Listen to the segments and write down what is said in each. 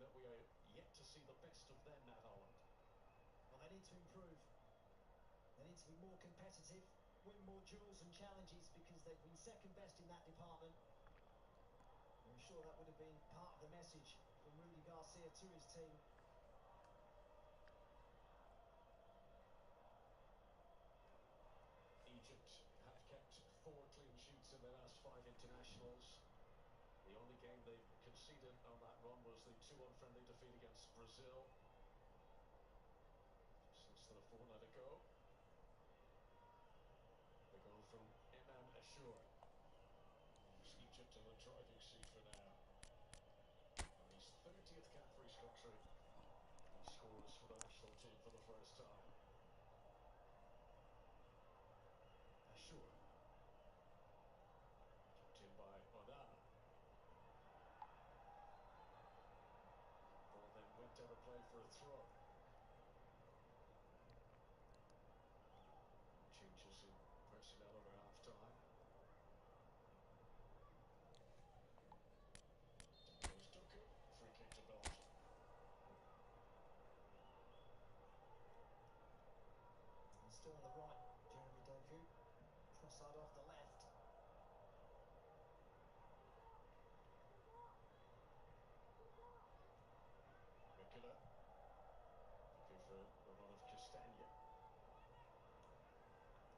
that we are yet to see the best of them now, Holland. Well, they need to improve. They need to be more competitive, win more duels and challenges, because they've been second best in that department. I'm sure that would have been part of the message from Rudy Garcia to his team. Egypt have kept 4 clean sheets in their last 5 internationals. The only game they conceded on that run was the 2-1 friendly defeat against Brazil just less than a fortnight ago. The goal from Imam Ashur. Egypt in the driving seat for now. On his 30th cap for his country, he scores for the national team for the first time. Ashur. Kept in by Onana. Ball then went out of play for a throw. Changes in personnel over half-time. Goes Doku. Free kick to Belgium. And still on the right, Jeremy Doku. Cross-side off the left. Mikula. Looking for a run of Castagna.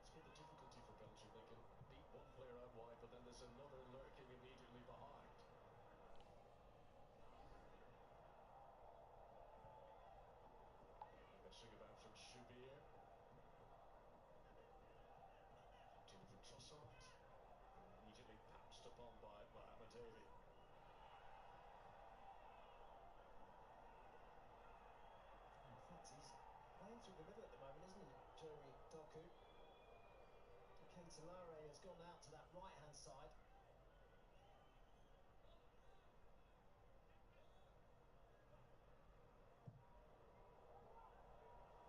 It's been the difficulty for Belgium. They can beat one player out wide, but then there's another lurking immediately behind. Messing about from Shubir. To the Trossard. Immediately pounced upon by Mohamed Ali. In fact, he's playing through the middle at the moment, isn't he, Jeremy Doku? Keita has gone out to that right-hand side.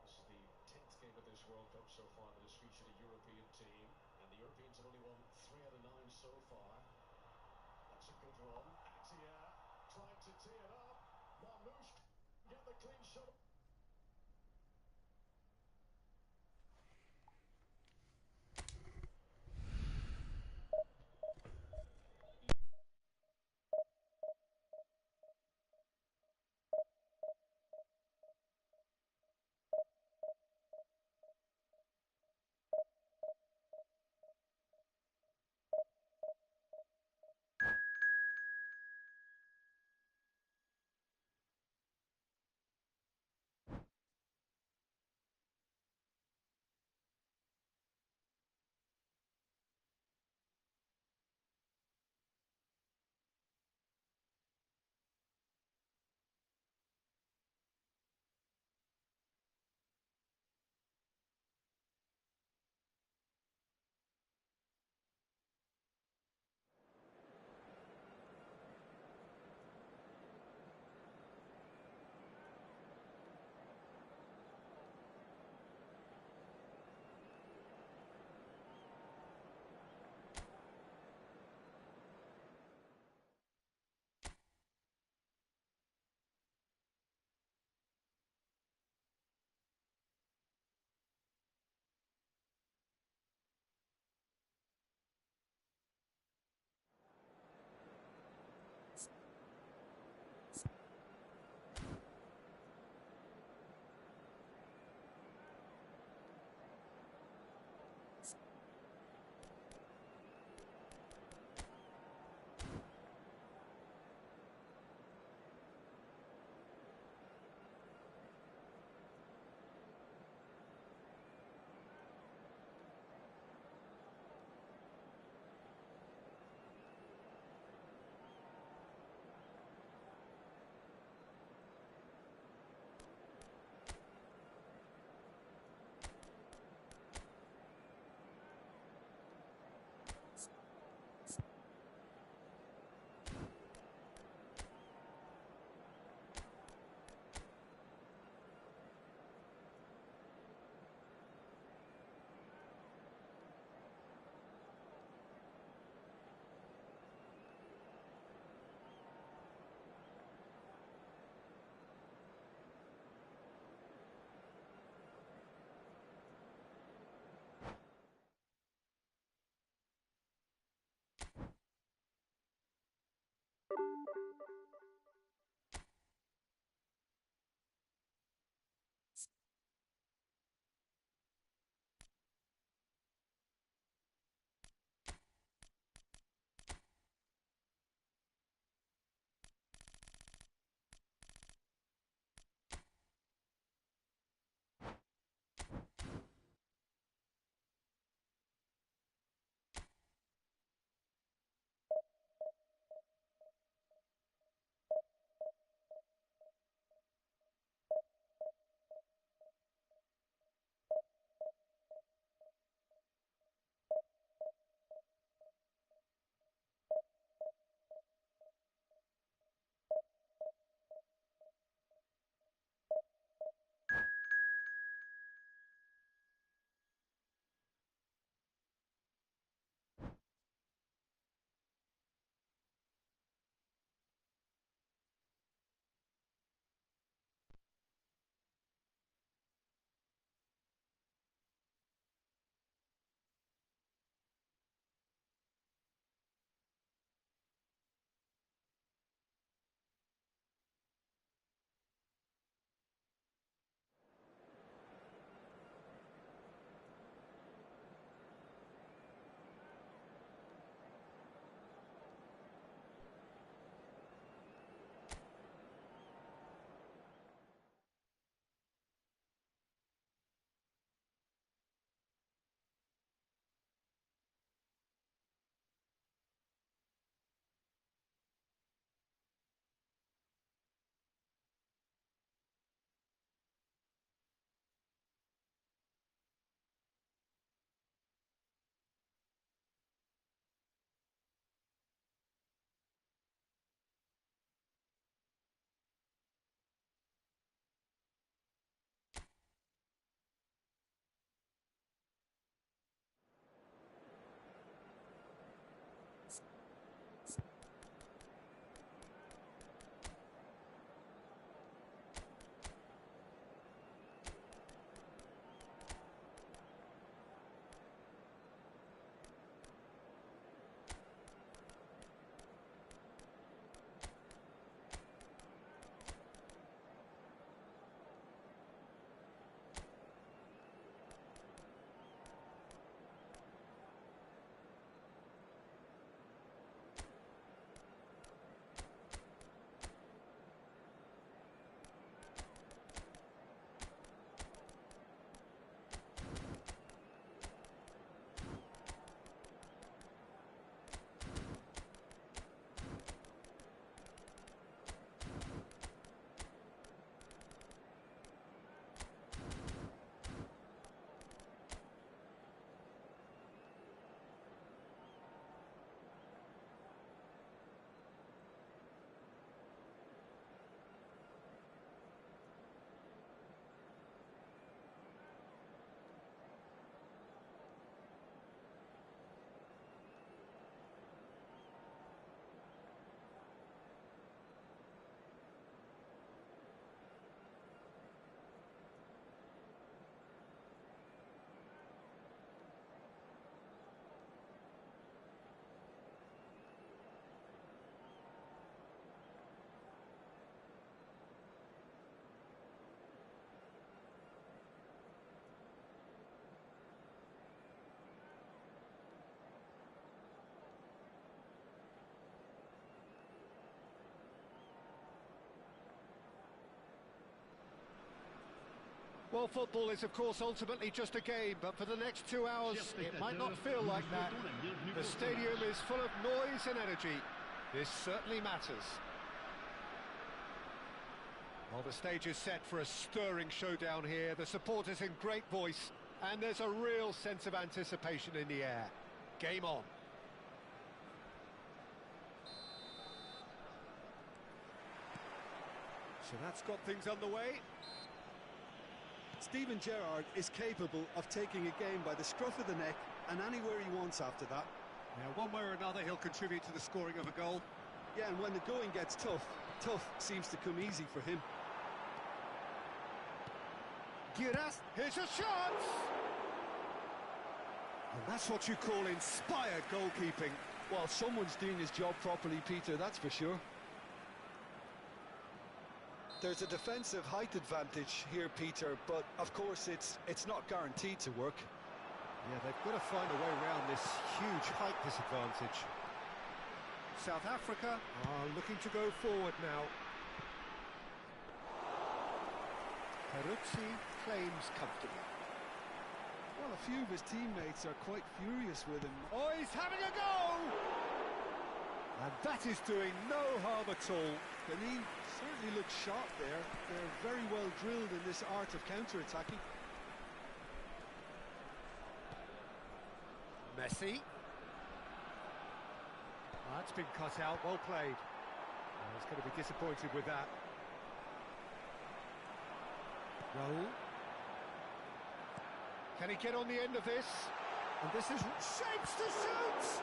This is the 10th game of this World Cup so far that has featured a European team, and the Europeans have only won 3 out of 9 so far. That's a good run. Atia trying to tee it up. Marmoush get the clean shot. Well, football is, of course, ultimately just a game, but for the next 2 hours, it might not feel like that. The stadium is full of noise and energy. This certainly matters. Well, the stage is set for a stirring showdown here. The supporters in great voice, and there's a real sense of anticipation in the air. Game on. So that's got things underway. Steven Gerrard is capable of taking a game by the scruff of the neck and anywhere he wants after that. Now, one way or another, he'll contribute to the scoring of a goal. Yeah, and when the going gets tough, tough seems to come easy for him. Giras, here's a shot! And that's what you call inspired goalkeeping. Well, someone's doing his job properly, Peter, that's for sure. There's a defensive height advantage here, Peter, but of course it's not guaranteed to work. Yeah, they've got to find a way around this huge height disadvantage. South Africa are looking to go forward now. Peruzzi claims comfortably. Well, a few of his teammates are quite furious with him. Oh, he's having a go! And that is doing no harm at all. And he certainly looks sharp there. They're very well drilled in this art of counter-attacking. Messi. That's been cut out, well played. Oh, he's going to be disappointed with that. Raul. Can he get on the end of this? And this is shapes to shoot!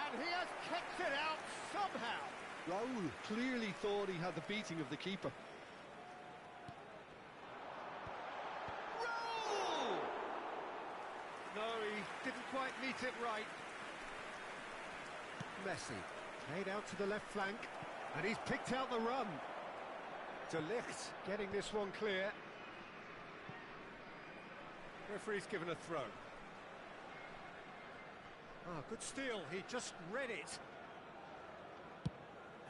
And he has kicked it out somehow. Raul clearly thought he had the beating of the keeper. Raul! No, he didn't quite meet it right. Messi, played out to the left flank, and he's picked out the run. De Ligt getting this one clear. Referee's given a throw. Ah, good steal, he just read it.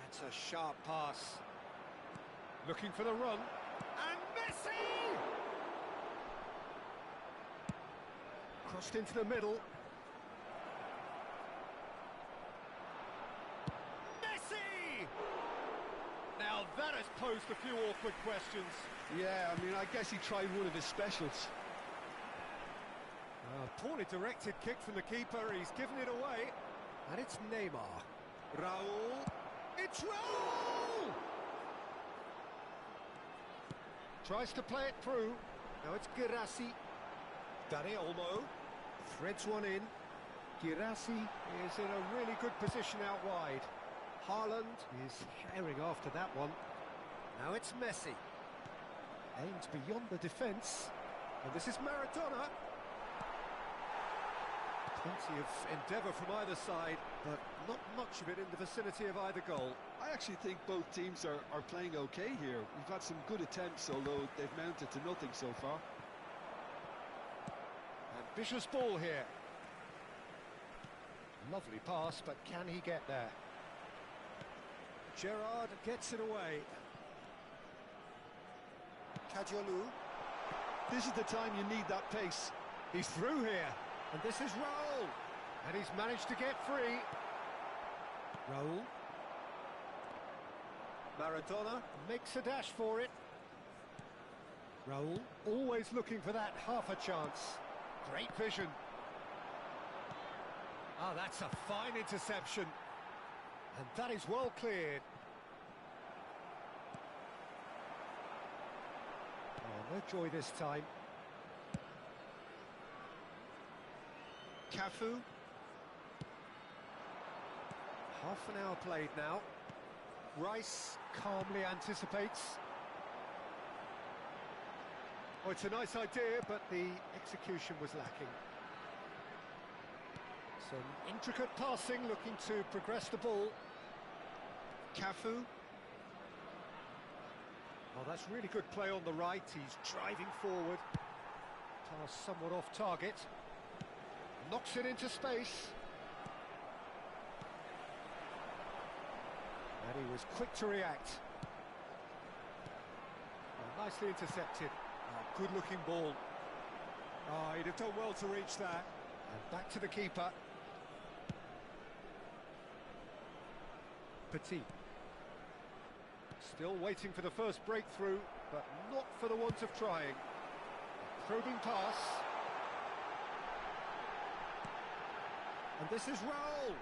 That's a sharp pass. Looking for the run. And Messi! Crossed into the middle. Messi! Now that has posed a few awkward questions. Yeah, I mean, I guess he tried one of his specials. Poorly directed kick from the keeper, he's given it away. And it's Neymar. Raul. It's Raul! Tries to play it through. Now it's Girassi. Dani Olmo threads one in. Girassi is in a really good position out wide. Haaland is herring after that one. Now it's Messi. Aimed beyond the defence. And this is Maradona. Plenty of endeavour from either side, but not much of it in the vicinity of either goal. I actually think both teams are playing okay here. We've had some good attempts, although they've mounted to nothing so far. Ambitious ball here. Lovely pass, but can he get there? Gerrard gets it away. Kajolu. This is the time you need that pace. He's through here. And this is Raul. And he's managed to get free. Raul. Maradona makes a dash for it. Raul always looking for that half a chance. Great vision. Ah, that's a fine interception. And that is well cleared. Oh, no joy this time. Cafu. Half an hour played now. Rice calmly anticipates. Oh, it's a nice idea, but the execution was lacking. Some intricate passing, looking to progress the ball. Cafu. Oh, that's really good play on the right. He's driving forward. Pass somewhat off target. Knocks it into space. And he was quick to react. Well, Nicely intercepted. Oh, good-looking ball. Oh, he'd have done well to reach that. And back to the keeper. Petit. Still waiting for the first breakthrough, but not for the want of trying. Probing pass. And this is Raul.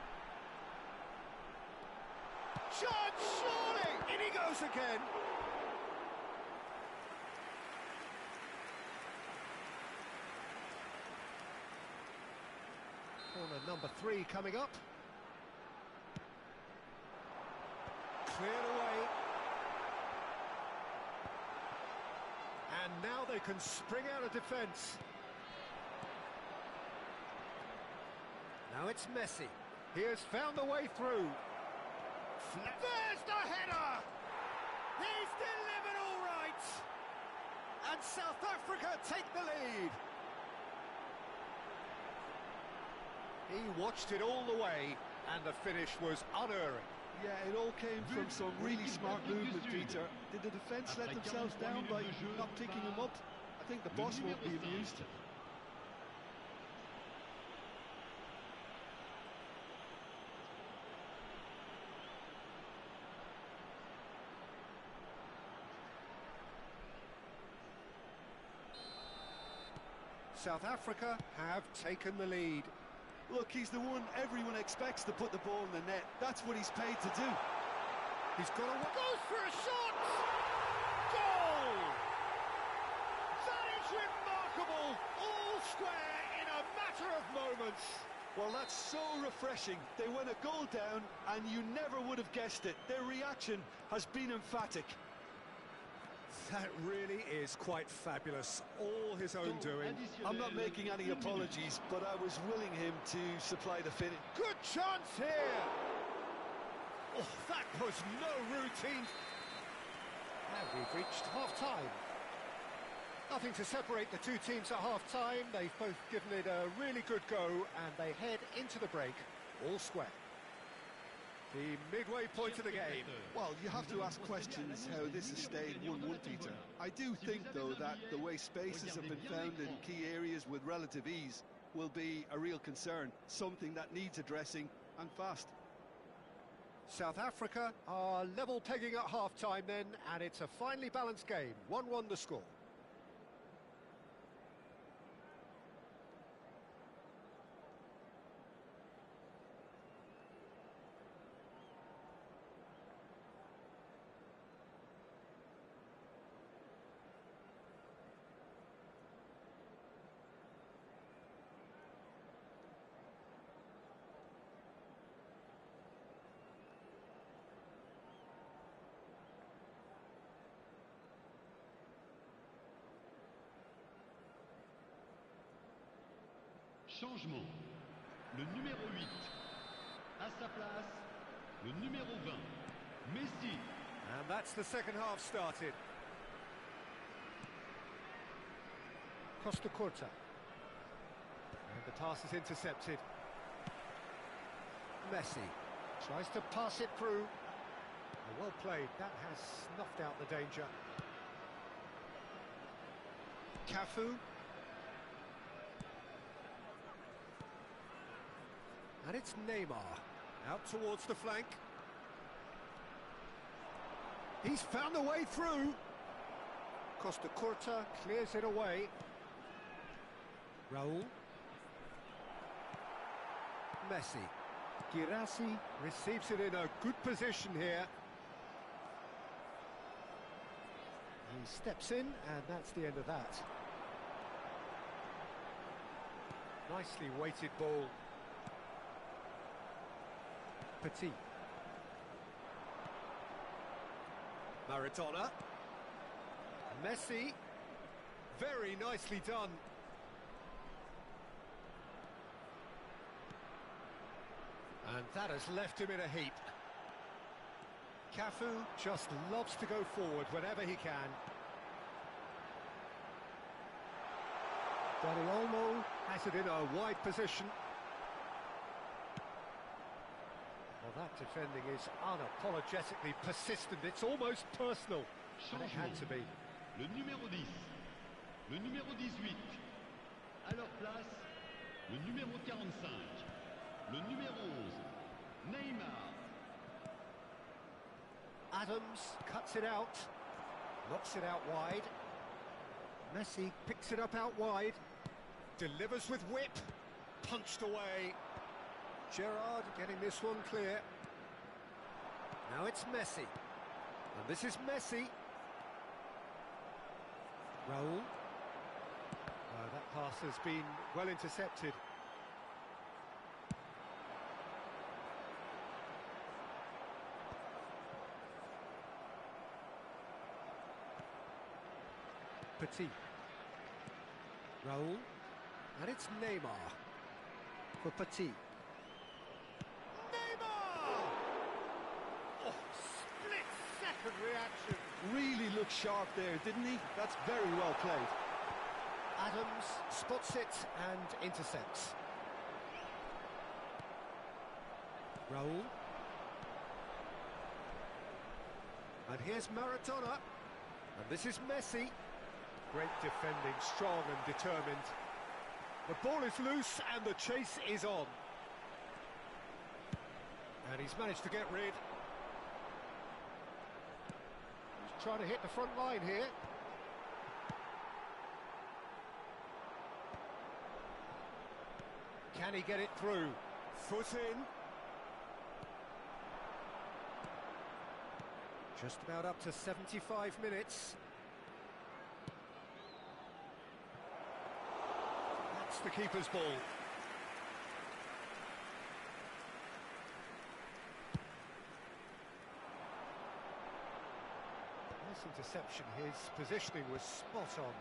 Chance, surely! In he goes again. Corner number 3 coming up. Cleared away. And now they can spring out of defence. Now it's Messi. He has found the way through. There's the header! He's delivered all right! And South Africa take the lead. He watched it all the way, and the finish was unerring. Yeah, it all came from some really smart movement, Peter. Did the defence let themselves down by not picking him up? I think the boss won't be amused. South Africa have taken the lead. Look, he's the one everyone expects to put the ball in the net. That's what he's paid to do. He's got a... goes for a shot! Goal! That is remarkable! All square in a matter of moments. Well, that's so refreshing. They went a goal down, and you never would have guessed it. Their reaction has been emphatic. That really is quite fabulous. All his own doing. I'm not making any apologies, but I was willing him to supply the finish. Good chance here! Oh, that was no routine. And we've reached half-time. Nothing to separate the two teams at half-time. They've both given it a really good go, and they head into the break all square. The midway point of the game. Well, you have to ask questions how this has stayed 1-1, Peter. I do think, though, that the way spaces have been found in key areas with relative ease will be a real concern, something that needs addressing, and fast. South Africa are level pegging at half-time then, and it's a finely balanced game. 1-1 the score. Changement. Le numéro 8. À sa place, le numéro 20. Messi. And that's the second half started. Costa Curta. And the pass is intercepted. Messi tries to pass it through. Well played. That has snuffed out the danger. Cafu. And it's Neymar, out towards the flank. He's found a way through. Costa Curta clears it away. Raul. Messi. Girassi receives it in a good position here. He steps in, and that's the end of that. Nicely weighted ball. Petit. Maradona. Messi. Very nicely done. And that has left him in a heap. Cafu just loves to go forward whenever he can. Dani Olmo has it in a wide position. Well, that defending is unapologetically persistent. It's almost personal. And it had to be. le numéro 10, le numéro 18. À leur place, le numéro 45, le numéro 11, Neymar. Adams cuts it out, knocks it out wide. Messi picks it up out wide, delivers with whip, punched away. Gerrard getting this one clear. Now it's Messi, and this is Messi. Raul. That pass has been well intercepted. Petit. Raul. And it's Neymar. For Petit. Neymar! Oh, split-second reaction. Really looked sharp there, didn't he? That's very well played. Adams spots it and intercepts. Raul. And here's Maradona. And this is Messi. Great defending, strong and determined. The ball is loose and the chase is on. And he's managed to get rid. He's trying to hit the front line here. Can he get it through? Foot in. Just about up to 75 minutes. That's the keeper's ball. Nice interception. His positioning was spot on.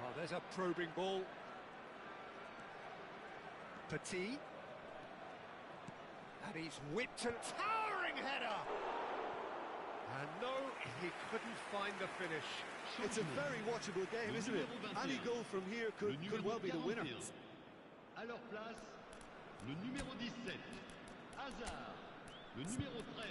Oh, there's a probing ball. Petit. And he's whipped a towering header. And no, he couldn't find the finish. It's a very watchable game, isn't it? Any goal from here could well be the winner. À leur place, le numéro 17, Hazard, le numéro 13.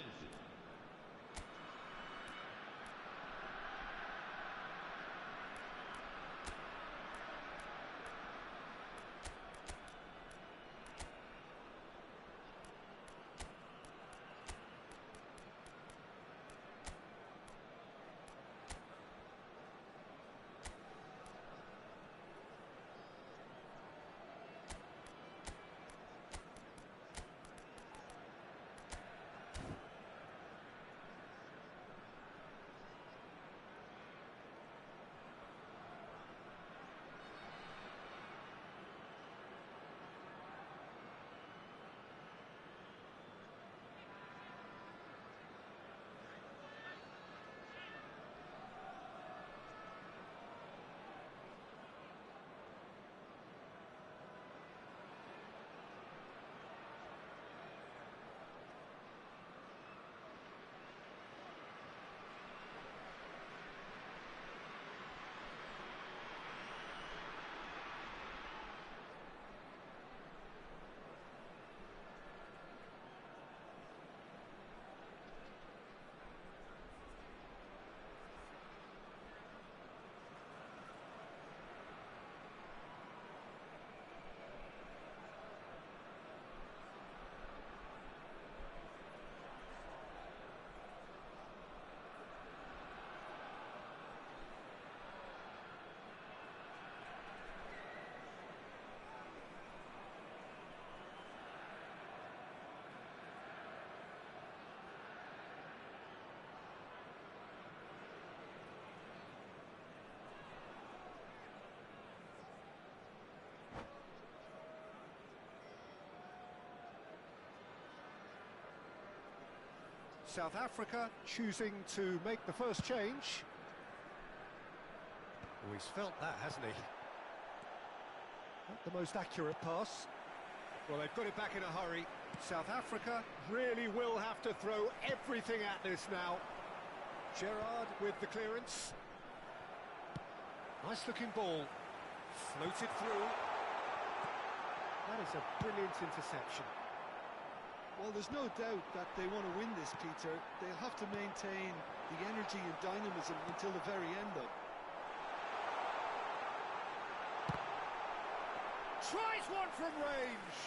South Africa choosing to make the first change. Oh, he's felt that, hasn't he? Not the most accurate pass. Well, they've got it back in a hurry. South Africa really will have to throw everything at this now. Gerrard with the clearance. Nice looking ball. Floated through. That is a brilliant interception. Well, there's no doubt that they want to win this, Peter. They'll have to maintain the energy and dynamism until the very end, though. Tries one from range.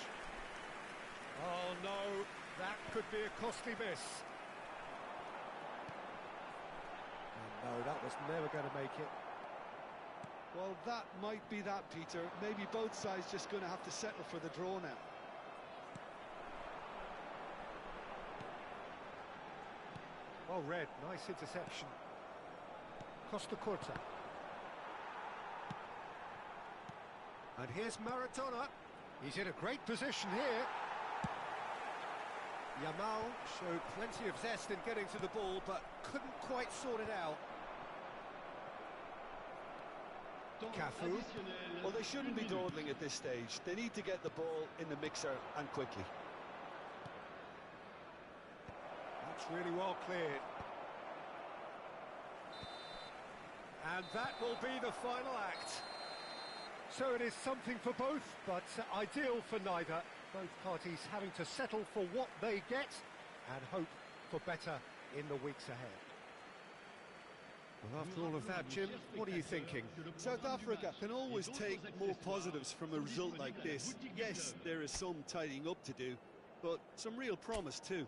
Oh no, that could be a costly miss. And no, that was never going to make it. Well, that might be that, Peter. Maybe both sides just going to have to settle for the draw now. Well read, nice interception. Costa Curta. And here's Maradona. He's in a great position here. Yamal showed plenty of zest in getting to the ball, but couldn't quite sort it out. Cafu. Well, they shouldn't be dawdling at this stage. They need to get the ball in the mixer, and quickly. That's really well cleared. And that will be the final act. So it is something for both, but ideal for neither. Both parties having to settle for what they get and hope for better in the weeks ahead. Well, after all of that, Jim, what are you thinking? South Africa can always take more positives from a result like this. Yes, there is some tidying up to do, but some real promise too.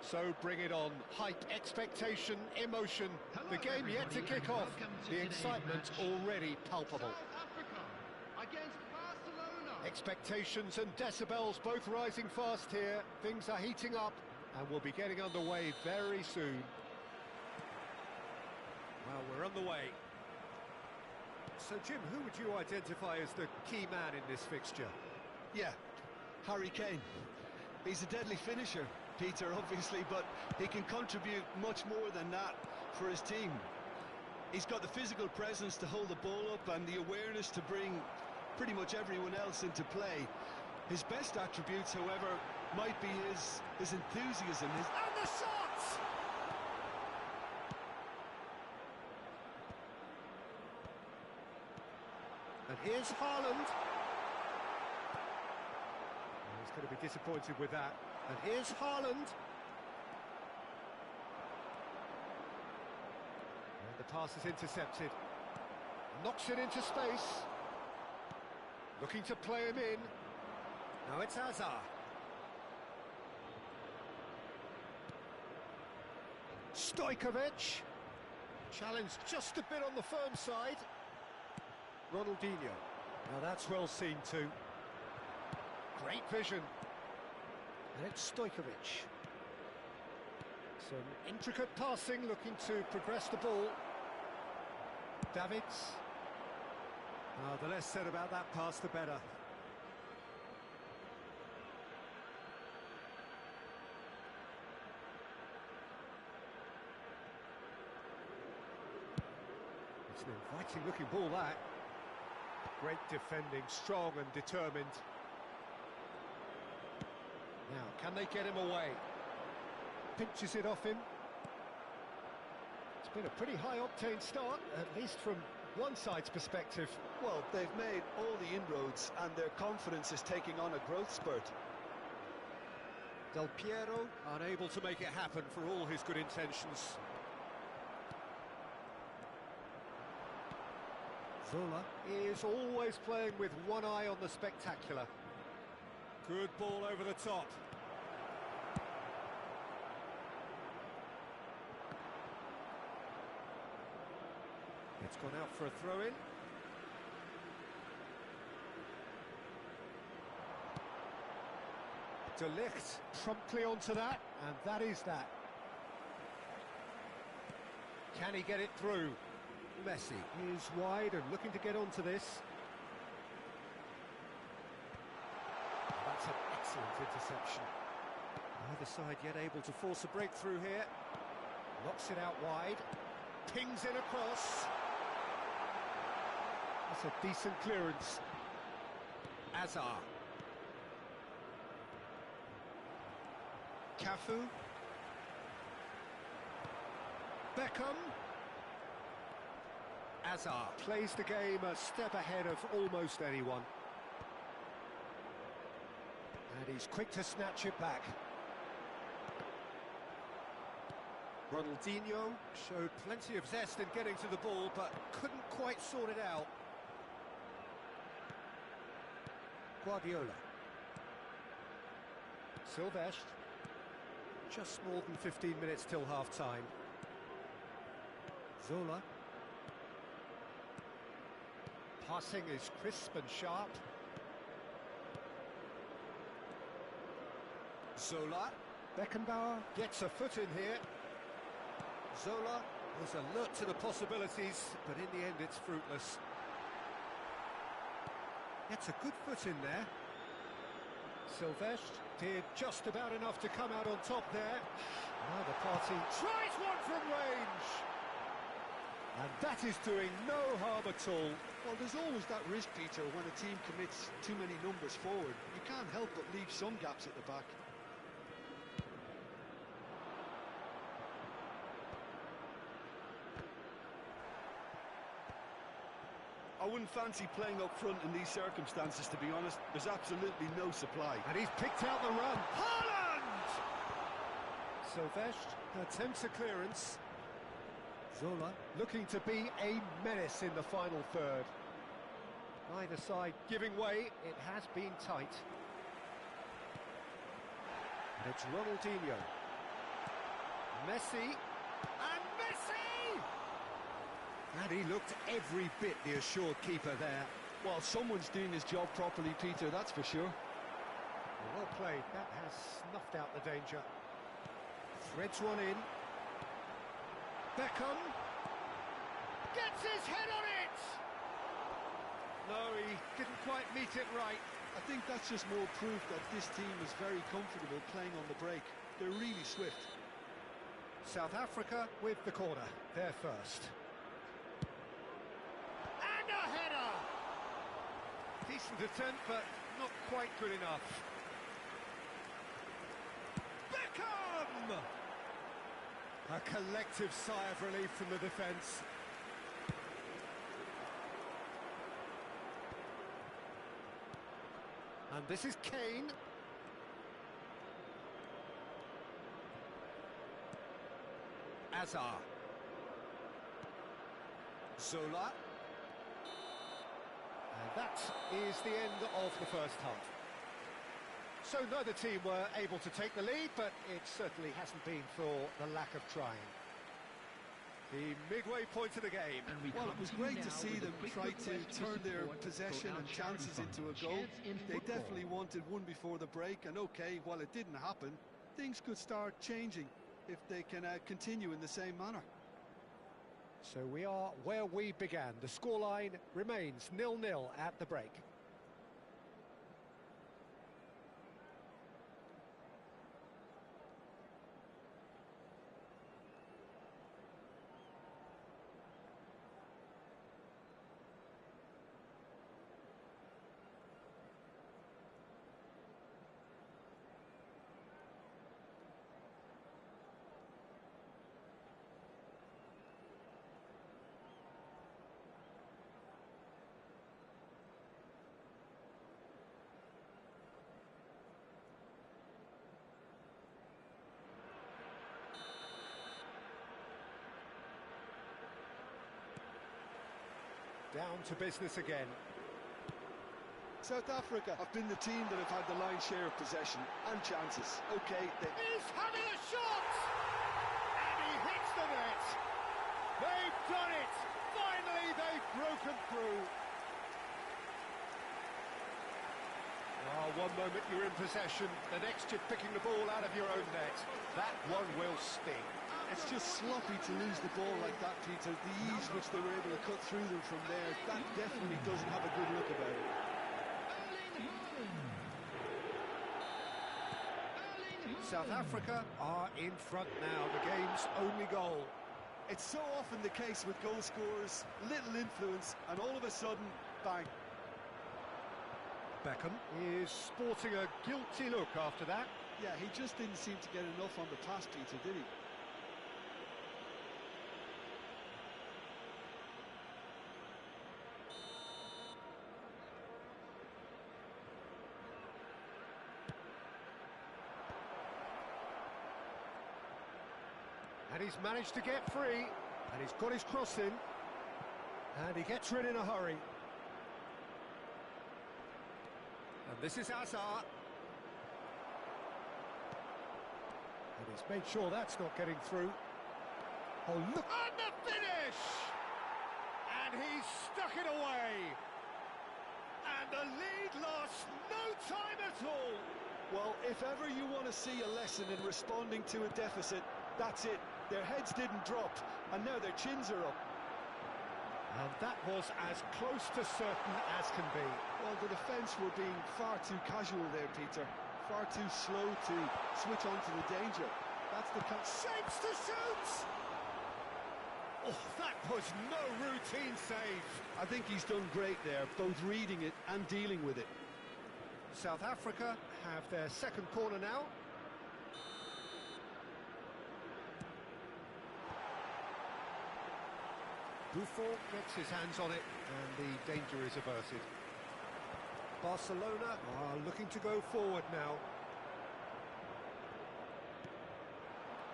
So bring it on. Hype, expectation, emotion. The game yet to kick off. The excitement already palpable. South Africa against Barcelona. Expectations and decibels both rising fast here. Things are heating up and we'll be getting underway very soon. Well, we're on the way. So, Jim, who would you identify as the key man in this fixture? Yeah, Harry Kane. He's a deadly finisher, Peter, obviously, but he can contribute much more than that for his team. He's got the physical presence to hold the ball up and the awareness to bring pretty much everyone else into play. His best attributes, however, might be his enthusiasm. And the shots! And here's Haaland. He's going to be disappointed with that. And here's Haaland. And the pass is intercepted. Knocks it into space. Looking to play him in. Now it's Hazard. Stojkovic. Challenged just a bit on the firm side. Ronaldinho. Now that's well seen too. Great vision. And it's Stojkovic. Some intricate passing, looking to progress the ball. Davids. The less said about that pass, the better. It's an inviting looking ball, that. Great defending, strong and determined. Now, can they get him away? Pinches it off him. It's been a pretty high-octane start, at least from one side's perspective. Well, they've made all the inroads and their confidence is taking on a growth spurt. Del Piero unable to make it happen for all his good intentions. Zola is always playing with one eye on the spectacular. Good ball over the top. It's gone out for a throw-in. De Ligt promptly onto that, and that is that. Can he get it through? Messi is wide and looking to get onto this. That's an excellent interception. Neither side yet able to force a breakthrough here. Knocks it out wide. Pings in across. That's a decent clearance. Hazard. Cafu. Beckham. Hazard plays the game a step ahead of almost anyone. And he's quick to snatch it back. Ronaldinho showed plenty of zest in getting to the ball, but couldn't quite sort it out. Guardiola. Silvestre. Just more than 15 minutes till half-time. Zola. Passing is crisp and sharp. Zola. Beckenbauer gets a foot in here. Zola was alert to the possibilities, but in the end it's fruitless. Gets a good foot in there. Silvestre did just about enough to come out on top there. Now the party tries one from range. And that is doing no harm at all. Well, there's always that risk, Peter, when a team commits too many numbers forward. You can't help but leave some gaps at the back. I wouldn't fancy playing up front in these circumstances, to be honest. There's absolutely no supply. And he's picked out the run. Haaland! Silvestre attempts a clearance. Zola looking to be a menace in the final third. Neither side giving way. It has been tight. And it's Ronaldinho. Messi, and Messi! And he looked every bit the assured keeper there. Well, someone's doing his job properly, Peter, that's for sure. Well played, that has snuffed out the danger. Threads one in. Beckham gets his head on it! No, he didn't quite meet it right. I think that's just more proof that this team is very comfortable playing on the break. They're really swift. South Africa with the corner, they're first. And a header! Decent attempt, but not quite good enough. Beckham! A collective sigh of relief from the defence. And this is Kane. Azar. Zola. And that is the end of the first half. So neither team were able to take the lead, but it certainly hasn't been for the lack of trying. The midway point of the game. Well, it was great to see them try to turn their possession and chances into a goal. They definitely wanted one before the break, and okay, while it didn't happen, things could start changing if they can continue in the same manner. So we are where we began. The scoreline remains 0-0 at the break. Down to business again. South Africa have been the team that have had the lion's share of possession and chances. Okay, He's having a shot! And he hits the net! They've done it! Finally, they've broken through. Oh, one moment you're in possession, the next you're picking the ball out of your own net. That one will sting. It's just sloppy to lose the ball like that, Peter. The ease which they were able to cut through them from there, that definitely doesn't have a good look about it. South Africa are in front now, the game's only goal. It's so often the case with goal scorers, little influence, and all of a sudden, bang. Beckham is sporting a guilty look after that. Yeah, he just didn't seem to get enough on the pass, Peter, did he? And he's managed to get free, and he's got his cross in, and he gets rid in a hurry. And this is Azar. And he's made sure that's not getting through. Oh, look! And the finish! And he's stuck it away! And the lead lost no time at all! Well, if ever you want to see a lesson in responding to a deficit, that's it. Their heads didn't drop, and now their chins are up. And that was as close to certain as can be. Well, the defence were being far too casual there, Peter. Far too slow to switch on to the danger. That's the shapes to shoot! Oh, that was no routine save. I think he's done great there, both reading it and dealing with it. South Africa have their second corner now. Buffon gets his hands on it, and the danger is averted. Barcelona are looking to go forward now.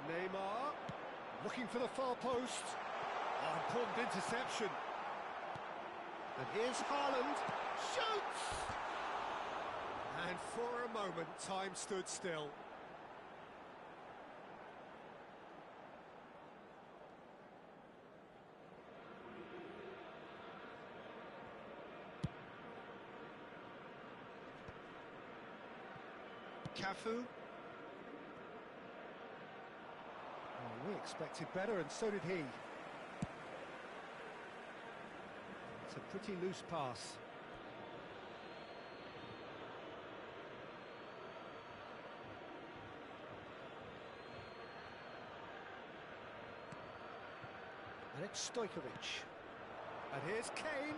Neymar looking for the far post. Oh, important interception. And here's Haaland. Shoots! And for a moment, time stood still. Cafu. Oh, we expected better, and so did he. It's a pretty loose pass. And it's Stojkovic. And here's Kane.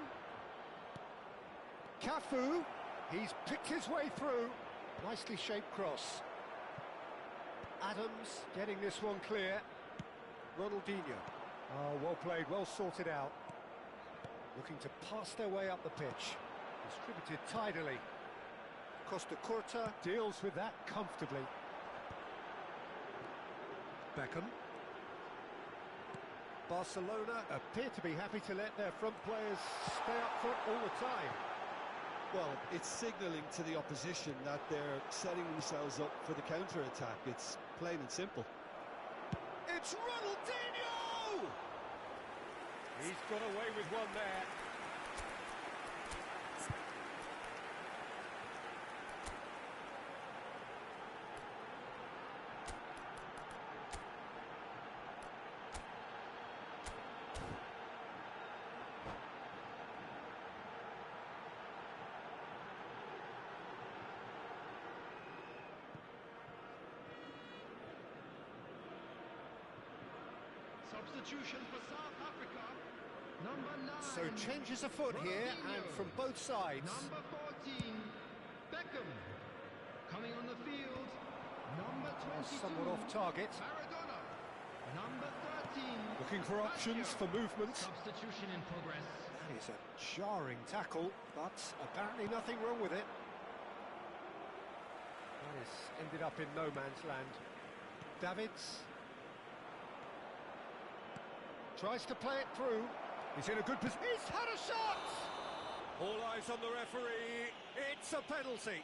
Cafu. He's picked his way through. Nicely shaped cross. Adams getting this one clear. Ronaldinho. Oh, well played, well sorted out. Looking to pass their way up the pitch. Distributed tidily. Costa Curta deals with that comfortably. Beckham. Barcelona appear to be happy to let their front players stay up front all the time. Well, it's signalling to the opposition that they're setting themselves up for the counter-attack. It's plain and simple. It's Ronaldinho! He's got away with one there. Substitution for South Africa. Number 9. So changes afoot here, and from both sides. Number 14, Beckham. Coming on the field, number 22. Somewhat off target. Maradona. Number 13. Looking for options for movement. Substitution in progress. That is a jarring tackle, but apparently nothing wrong with it. That has ended up in no man's land. Davids. Tries to play it through. He's in a good position. He's had a shot! All eyes on the referee. It's a penalty.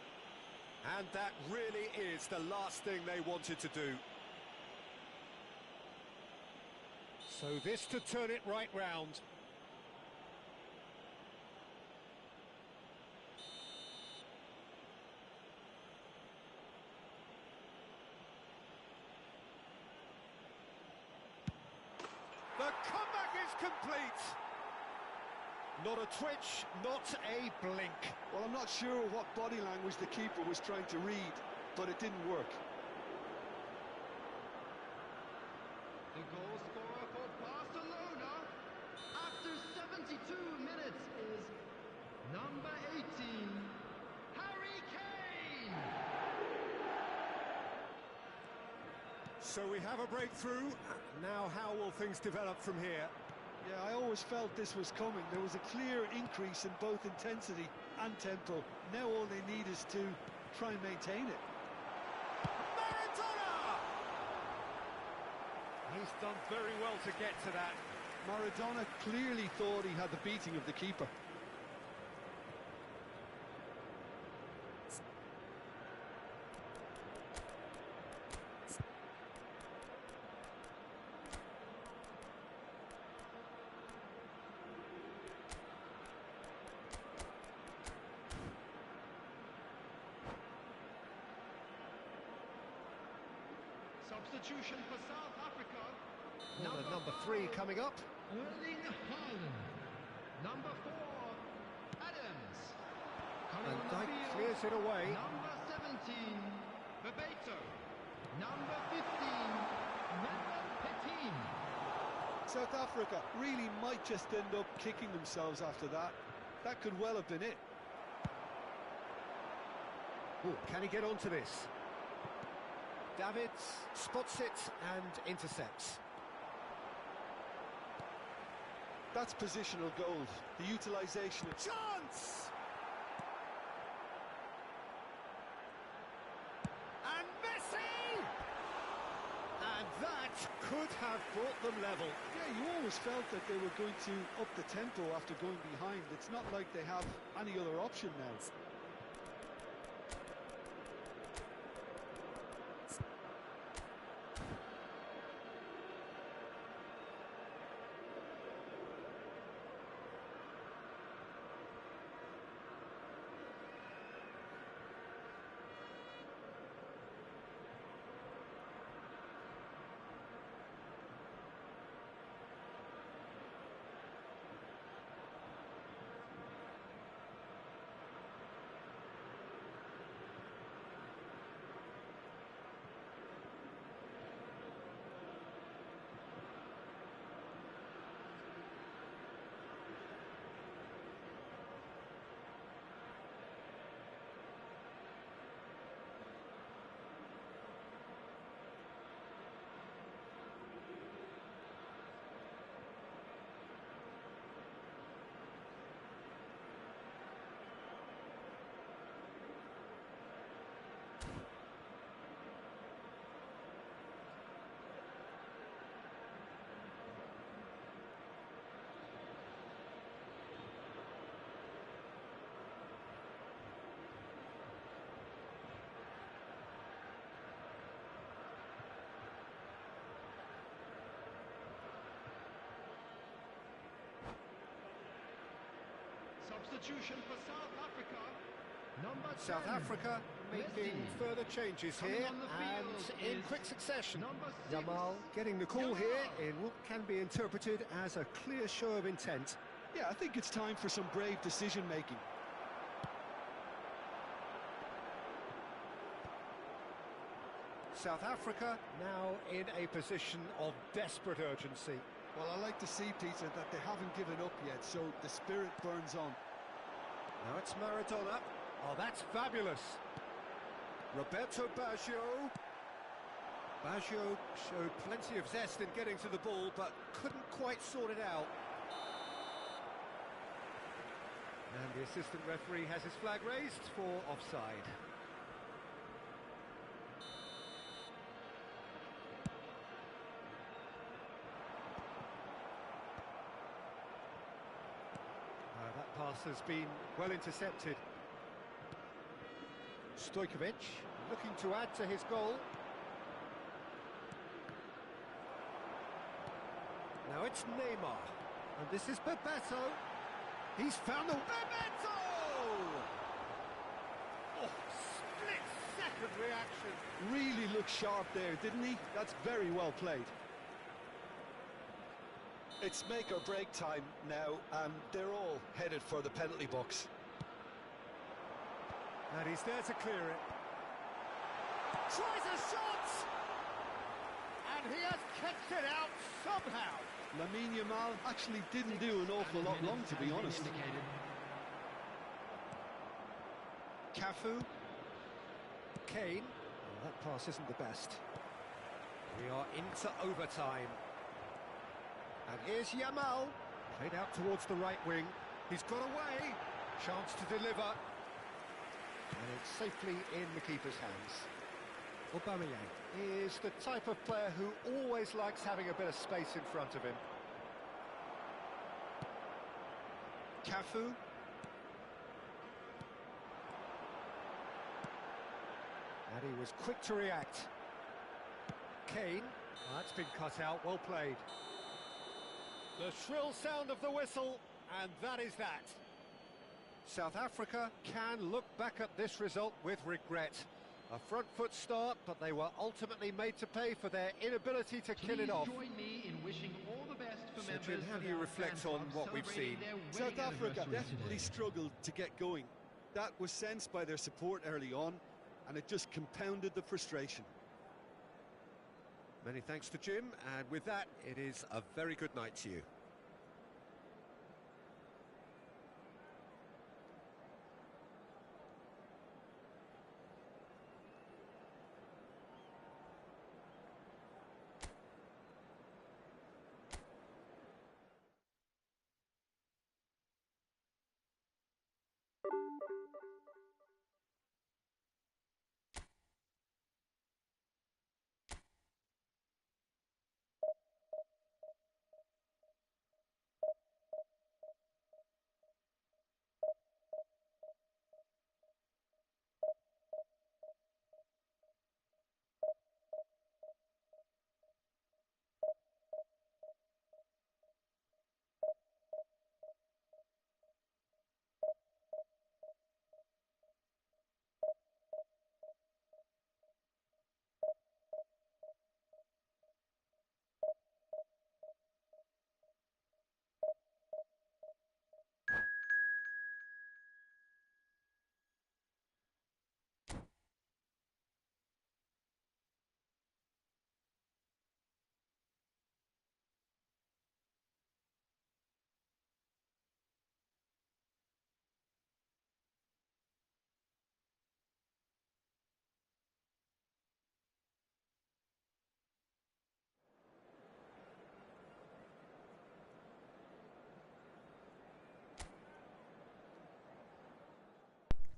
And that really is the last thing they wanted to do. So this to turn it right round. The comeback is complete. Not a twitch, not a blink. Well, I'm not sure what body language the keeper was trying to read, but it didn't work. The goal scorer for Barcelona after 72 minutes is number 18, Harry Kane. So we have a breakthrough. Now how will things develop from here? Yeah, I always felt this was coming. There was a clear increase in both intensity and tempo. Now all they need is to try and maintain it. Maradona! He's done very well to get to that. Maradona clearly thought he had the beating of the keeper. Substitution for South Africa. Well, number 3 coming up. Erling Haaland. Number 4, Adams. Coming And on the Dijk field, clears it away. Number 17, Bebeto. Number 15, Mehmet Petin. South Africa really might just end up kicking themselves after that. That could well have been it. Ooh, can he get onto this? Davids spots it and intercepts. That's positional gold. The utilisation of... Chance! And Messi! And that could have brought them level. Yeah, you always felt that they were going to up the tempo after going behind. It's not like they have any other option now. Substitution for South Africa. Number 10. South Africa making Messi. further changes Coming here on the and field in is quick succession. number 6. Yamal getting the call here in what can be interpreted as a clear show of intent. Yeah, I think it's time for some brave decision-making. South Africa now in a position of desperate urgency. Well, I like to see, Peter, that they haven't given up yet, so the spirit burns on. Now it's Maradona. Oh, that's fabulous. Roberto Baggio. Baggio showed plenty of zest in getting to the ball, but couldn't quite sort it out. And the assistant referee has his flag raised for offside. That pass has been well intercepted. Stojkovic looking to add to his goal. Now it's Neymar, and this is Bebeto. He's found the... Bebeto! Oh, split-second reaction. Really looked sharp there, didn't he? That's very well played. It's make or break time now, and they're all headed for the penalty box. And he's there to clear it. Tries a shot! And he has kicked it out somehow. Lamine Yamal actually didn't do an awful lot wrong, to be honest. Cafu. Kane. Oh, that pass isn't the best. We are into overtime. And here's Yamal. Played out towards the right wing. He's got away. Chance to deliver. And it's safely in the keeper's hands. Aubameyang is the type of player who always likes having a bit of space in front of him. Cafu. And he was quick to react. Kane. Oh, that's been cut out, well played. The shrill sound of the whistle, and that is that. South Africa can look back at this result with regret. A front foot start, but they were ultimately made to pay for their inability to kill it off. Join me in wishing all the best for So, members Jim, how of do you our reflect fan on club what we've celebrating seen? their South wedding Africa anniversary definitely today. struggled to get going. That was sensed by their support early on, and it just compounded the frustration. Many thanks to Jim, and with that, it is a very good night to you.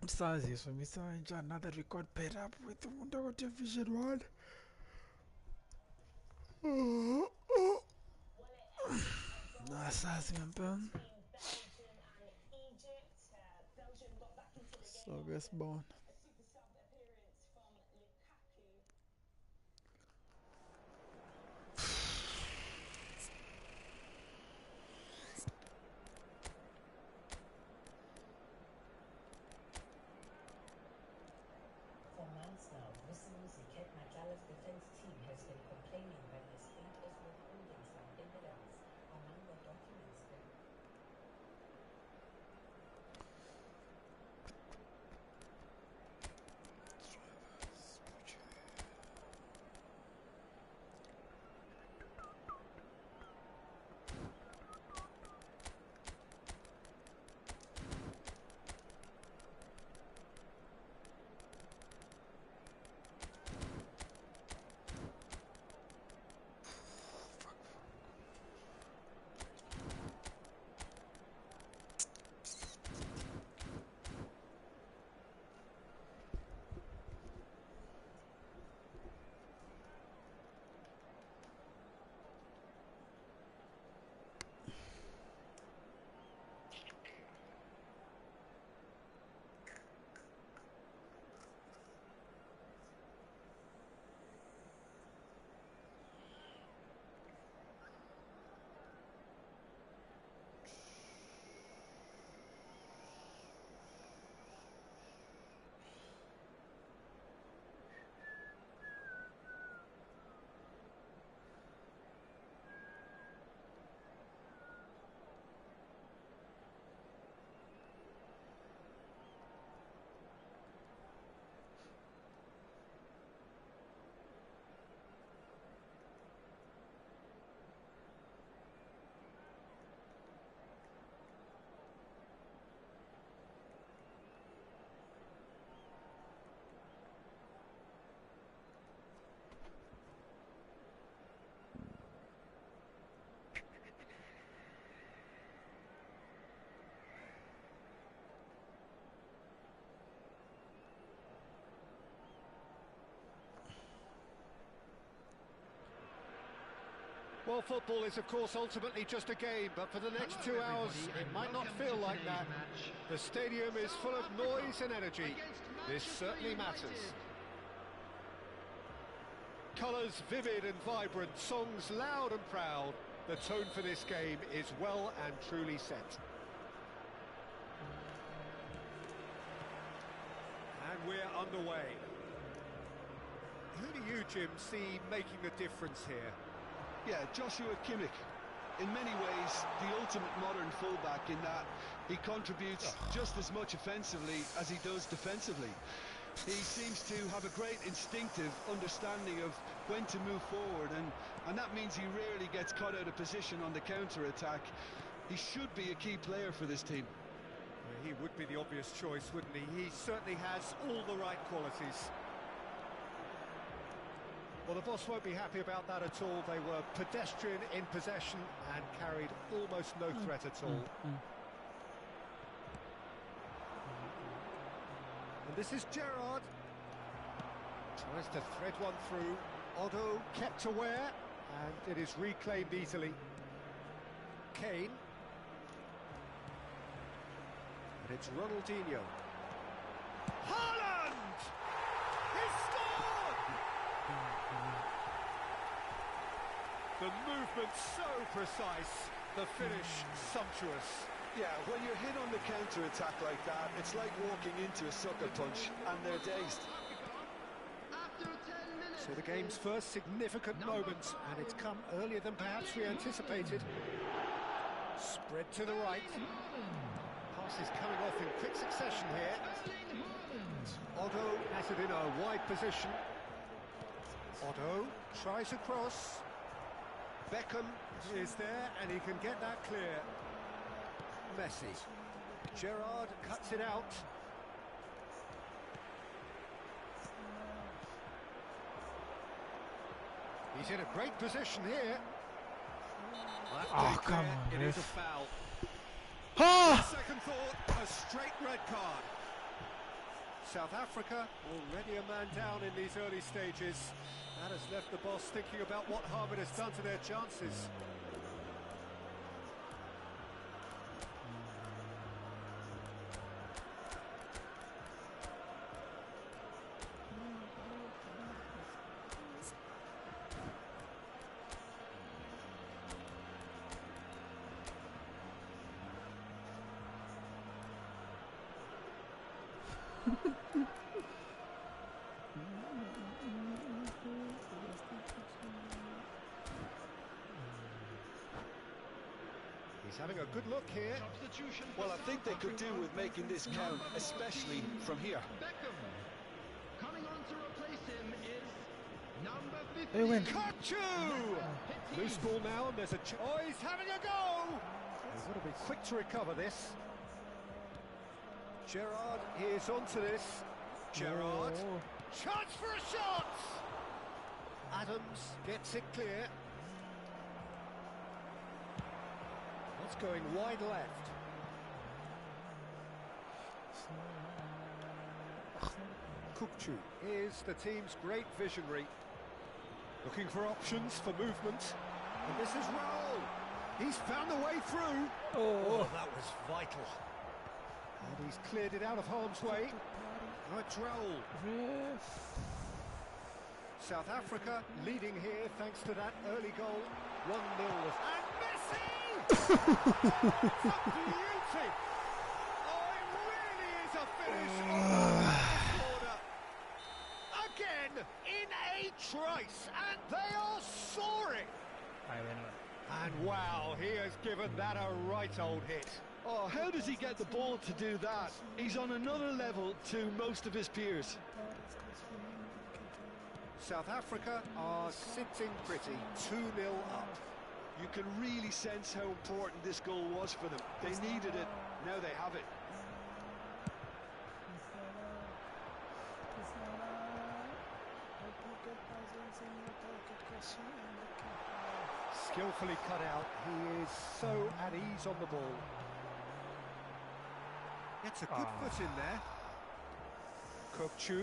Msaziswa misenja another record paid up with Mundago Division 1. Nasazi man. So guess born. Well, football is, of course, ultimately just a game, but for the next 2 hours, it might not feel like that. The stadium is full of noise and energy. This certainly matters. Colours vivid and vibrant, songs loud and proud. The tone for this game is well and truly set. And we're underway. Who do you, Jim, see making the difference here? Yeah, Joshua Kimmich. In many ways, the ultimate modern fullback in that he contributes just as much offensively as he does defensively. He seems to have a great instinctive understanding of when to move forward, and that means he rarely gets caught out of position on the counter-attack. He should be a key player for this team. He would be the obvious choice, wouldn't he? He certainly has all the right qualities. Well, the boss won't be happy about that at all. They were pedestrian in possession and carried almost no threat at all. And this is Gerrard. Tries to thread one through. Otto kept aware, and it is reclaimed easily. Kane. And it's Ronaldinho. Haaland! He scored! The movement so precise, the finish sumptuous. Yeah, when you're hit on the counter-attack like that, it's like walking into a sucker punch, and they're dazed. So the game's first significant moment, and it's come earlier than perhaps we anticipated. Spread to the right. Passes coming off in quick succession here. Otto has it in a wide position. Otto tries across. Beckham is there, and he can get that clear. Messi. Gerrard cuts it out. He's in a great position here. Oh, come on, it is a ref. foul. Ah! Second thought, a straight red card. South Africa already a man down in these early stages. That has left the boss thinking about what harm it has done to their chances. He's having a good look here. Well, I think they could do with making this count, especially from here. Beckham. Coming on to replace him is number 50. They win. Kachu! Loose ball now, and there's a... Oh, he's having a go! He's got to be quick to recover this. Gerrard is onto this. Gerrard. Oh. Chance for a shot! Adams gets it clear. That's going wide left. Kukçu is the team's great visionary. Looking for options for movement. And this is Raul. He's found a way through. Oh, that was vital. And he's cleared it out of harm's way. Now it's Raul. Ref. South Africa leading here thanks to that early goal. 1-0. And Messi! It's a beauty! Oh, it really is a finish on the order. Again, in a trice, and they are soaring. And wow, he has given that a right old hit. Oh, how does he get the ball to do that? He's on another level to most of his peers. South Africa are sitting pretty, 2-0 up. You can really sense how important this goal was for them. They needed it, now they have it. Skillfully cut out, he is so at ease on the ball. Gets a good foot in there. Kukçu.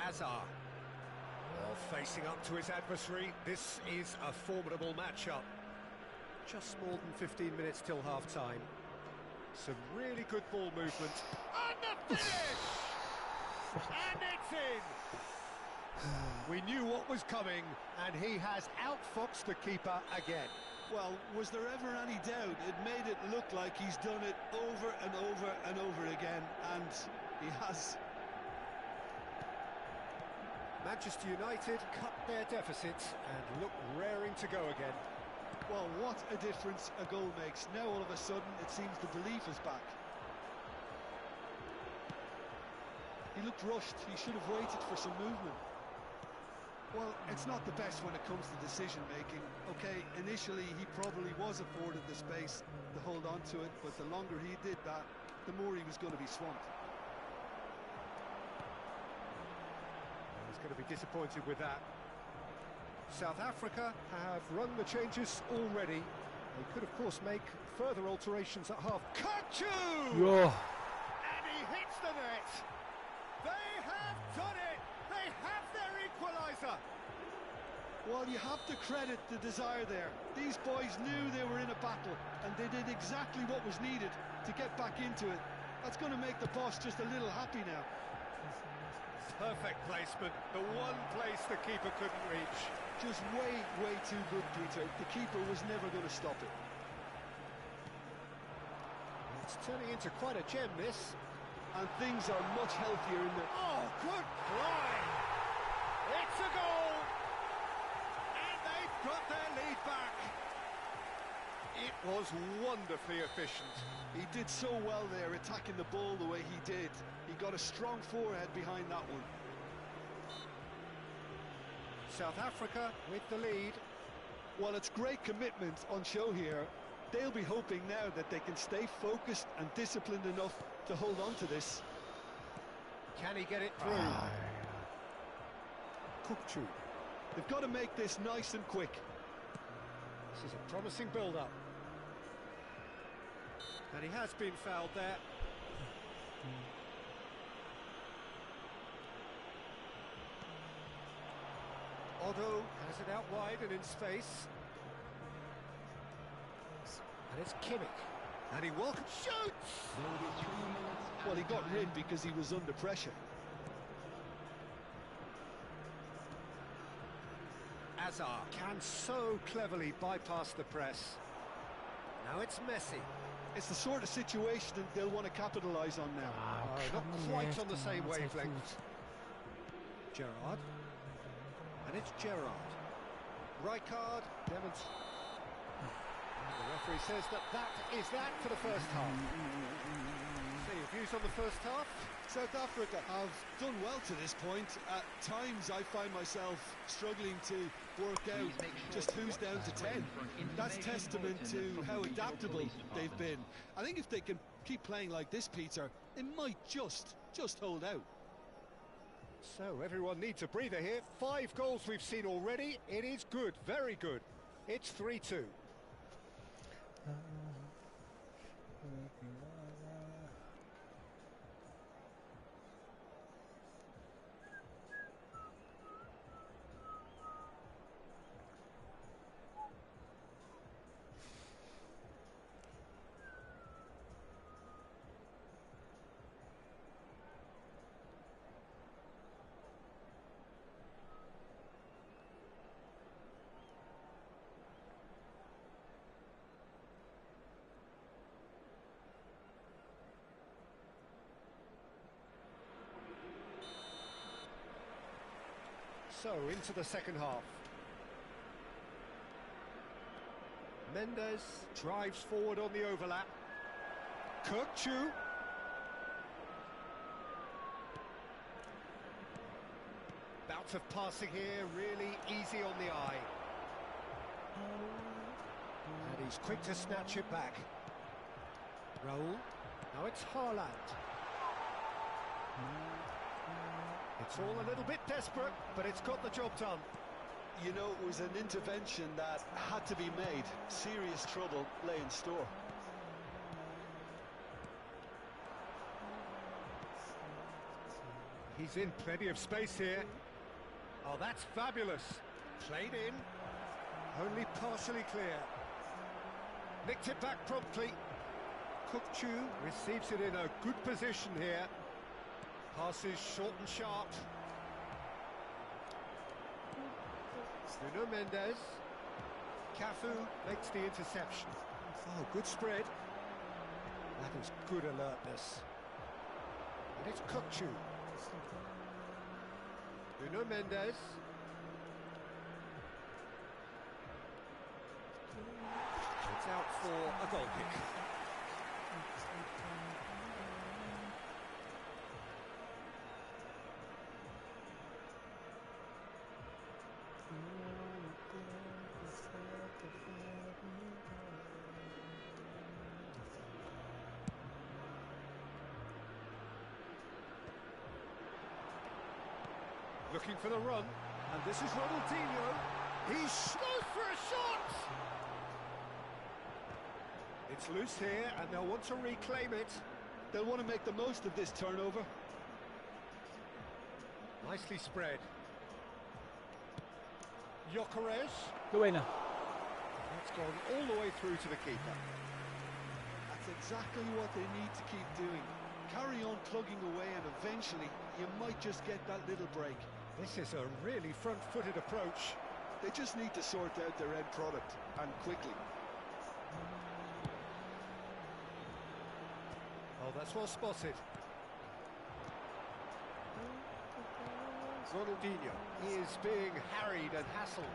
Azar. Well, facing up to his adversary, this is a formidable matchup. Just more than 15 minutes till half-time. Some really good ball movement. And the finish! And it's in! We knew what was coming, and he has outfoxed the keeper again. Well, was there ever any doubt? It made it look like he's done it over and over and over again, and he has. Manchester United cut their deficit and look raring to go again. Well, what a difference a goal makes. Now all of a sudden it seems the belief is back. He looked rushed. He should have waited for some movement. Well, it's not the best when it comes to decision-making. Okay, initially he probably was afforded the space to hold on to it, but the longer he did that, the more he was going to be swamped. He's going to be disappointed with that. South Africa have run the changes already. They could, of course, make further alterations at half. Kachu! Yo. And he hits the net! They have done it! They have their equaliser! Well, you have to credit the desire there. These boys knew they were in a battle, and they did exactly what was needed to get back into it. That's going to make the boss just a little happy now. Perfect placement, the one place the keeper couldn't reach. Just way, way too good, Peter. The keeper was never going to stop it. It's turning into quite a gem, this. And things are much healthier in the... Oh, good fly! It's a goal! And they've got their lead back. It was wonderfully efficient. He did so well there, attacking the ball the way he did. He got a strong forehead behind that one. South Africa with the lead. Well, it's great commitment on show here. They'll be hoping now that they can stay focused and disciplined enough to hold on to this. Can he get it through? Kukchu. They've got to make this nice and quick. This is a promising build-up. And he has been fouled there. Otto has it out wide and in space. And it's Kimmich. And he shoots! Well, he got rid because he was under pressure. Azar can so cleverly bypass the press. Now it's Messi. It's the sort of situation that they'll want to capitalise on now. Not quite on the same wavelength. Gerrard. And it's Gerrard. Rijkaard demonstrates. The referee says that is that for the first half. So your views on the first half? South Africa have done well to this point. At times I find myself struggling to work out just who's down to 10. That's testament to how adaptable they've been. I think if they can keep playing like this, Peter, it might just hold out. So everyone needs a breather here. 5 goals we've seen already. It is good, very good. It's 3-2. So, into the second half. Mendes drives forward on the overlap. Kukchu. Bout of passing here, really easy on the eye. And he's quick to snatch it back. Raul. Now it's Haaland. It's all a little bit desperate, but it's got the job done. You know, it was an intervention that had to be made. Serious trouble lay in store. He's in plenty of space here. Oh, Oh, that's fabulous. Played in. Only partially clear. Nicked it back promptly. Kukchu receives it in a good position here. Passes short and sharp. Nuno Mendes. Cafu makes the interception. Oh, good spread. That is good alertness. And it's Kukchu. Nuno Mendes. It's out for a goal kick. Looking for the run, and this is Ronaldinho. He slows for a shot! It's loose here, and they'll want to reclaim it. They'll want to make the most of this turnover. Nicely spread. Gyökeres. Buena. It's gone all the way through to the keeper. That's exactly what they need to keep doing. Carry on plugging away, and eventually you might just get that little break. This is a really front-footed approach. They just need to sort out their end product, and quickly. Oh, that's well spotted. Ronaldinho is being harried and hassled.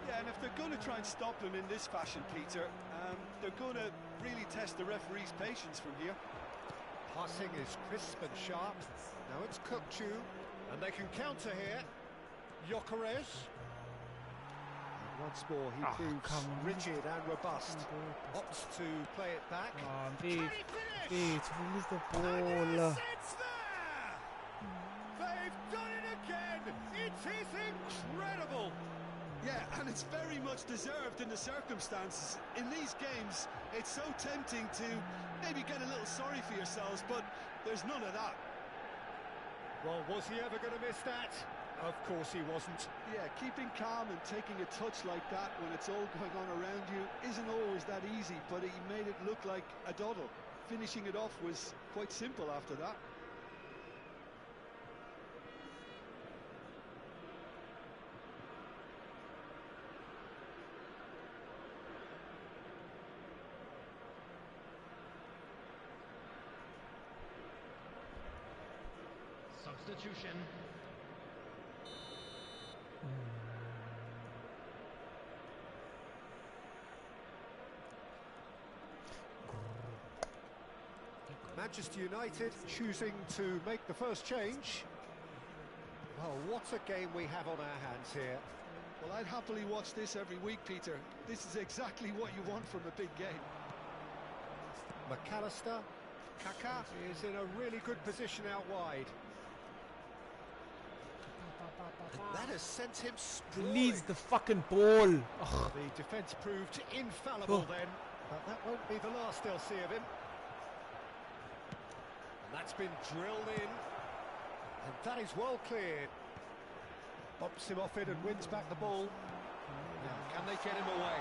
Yeah, and if they're going to try and stop him in this fashion, Peter, they're going to really test the referee's patience from here. Passing is crisp and sharp. Now it's Kukchu, and they can counter here. Gyökeres. Once more, he proves rigid and robust. Opts to play it back. Beat, release the ball. They've done it again. It is incredible. Yeah, and it's very much deserved in the circumstances. In these games, it's so tempting to maybe get a little sorry for yourselves, but there's none of that. Well, was he ever going to miss that? Of course he wasn't. Yeah, keeping calm and taking a touch like that when it's all going on around you isn't always that easy, but he made it look like a doddle. Finishing it off was quite simple after that. Substitution. Manchester United choosing to make the first change. Well, what a game we have on our hands here. Well, I'd happily watch this every week, Peter. This is exactly what you want from a big game. McAllister. Kaká is in a really good position out wide. And that has sent him sprawling. Release the fucking ball. Ugh. The defence proved infallible then, but that won't be the last they'll see of him. And that's been drilled in, and that is well cleared. Bumps him off it and wins back the ball. Now, can they get him away?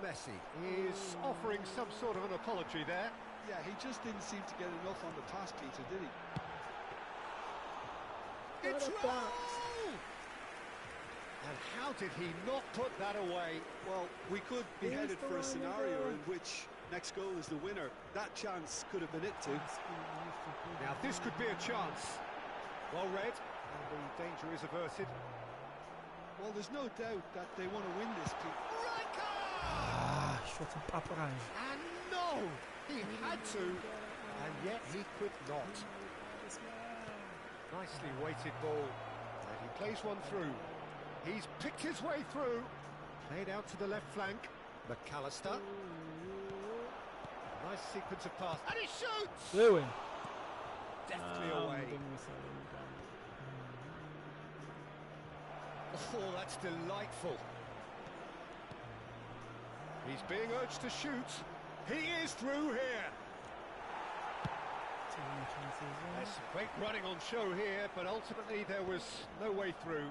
Messi is offering some sort of an apology there. Yeah, he just didn't seem to get enough on the pass, Peter, did he? It's Raul! And how did he not put that away? Well, we could be headed for a scenario in which next goal is the winner. That chance could have been it too. Now this could be a chance. Well read, and the danger is averted. Well, there's no doubt that they want to win this, Pete. Shot hem afruim. And no! He had to, and yet he could not. Nicely weighted ball, and he plays one through. He's picked his way through. Played out to the left flank. McAllister. Nice sequence of pass, and he shoots! Doing. Deftly away. Oh, that's delightful. He's being urged to shoot. He is through here. There's some great running on show here, but ultimately there was no way through.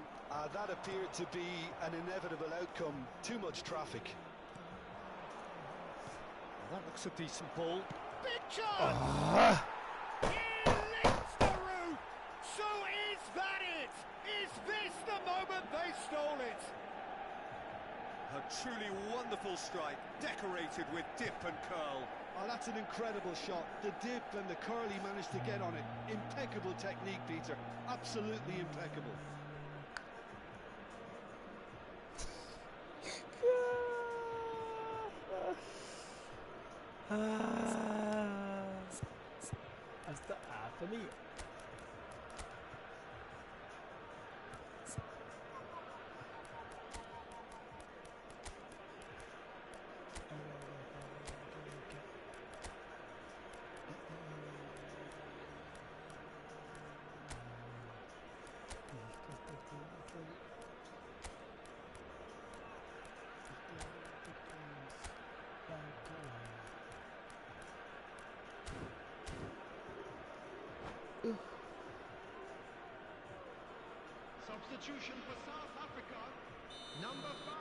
That appeared to be an inevitable outcome. Too much traffic. Well, that looks a decent ball. Big chance! He licks the roof! So is that it? Is this the moment they stole it? A truly wonderful strike, decorated with dip and curl. Oh, that's an incredible shot. The dip and the curl he managed to get on it. Impeccable technique, Peter. Absolutely impeccable. Hasta Anthony. Substitution for South Africa, number 5,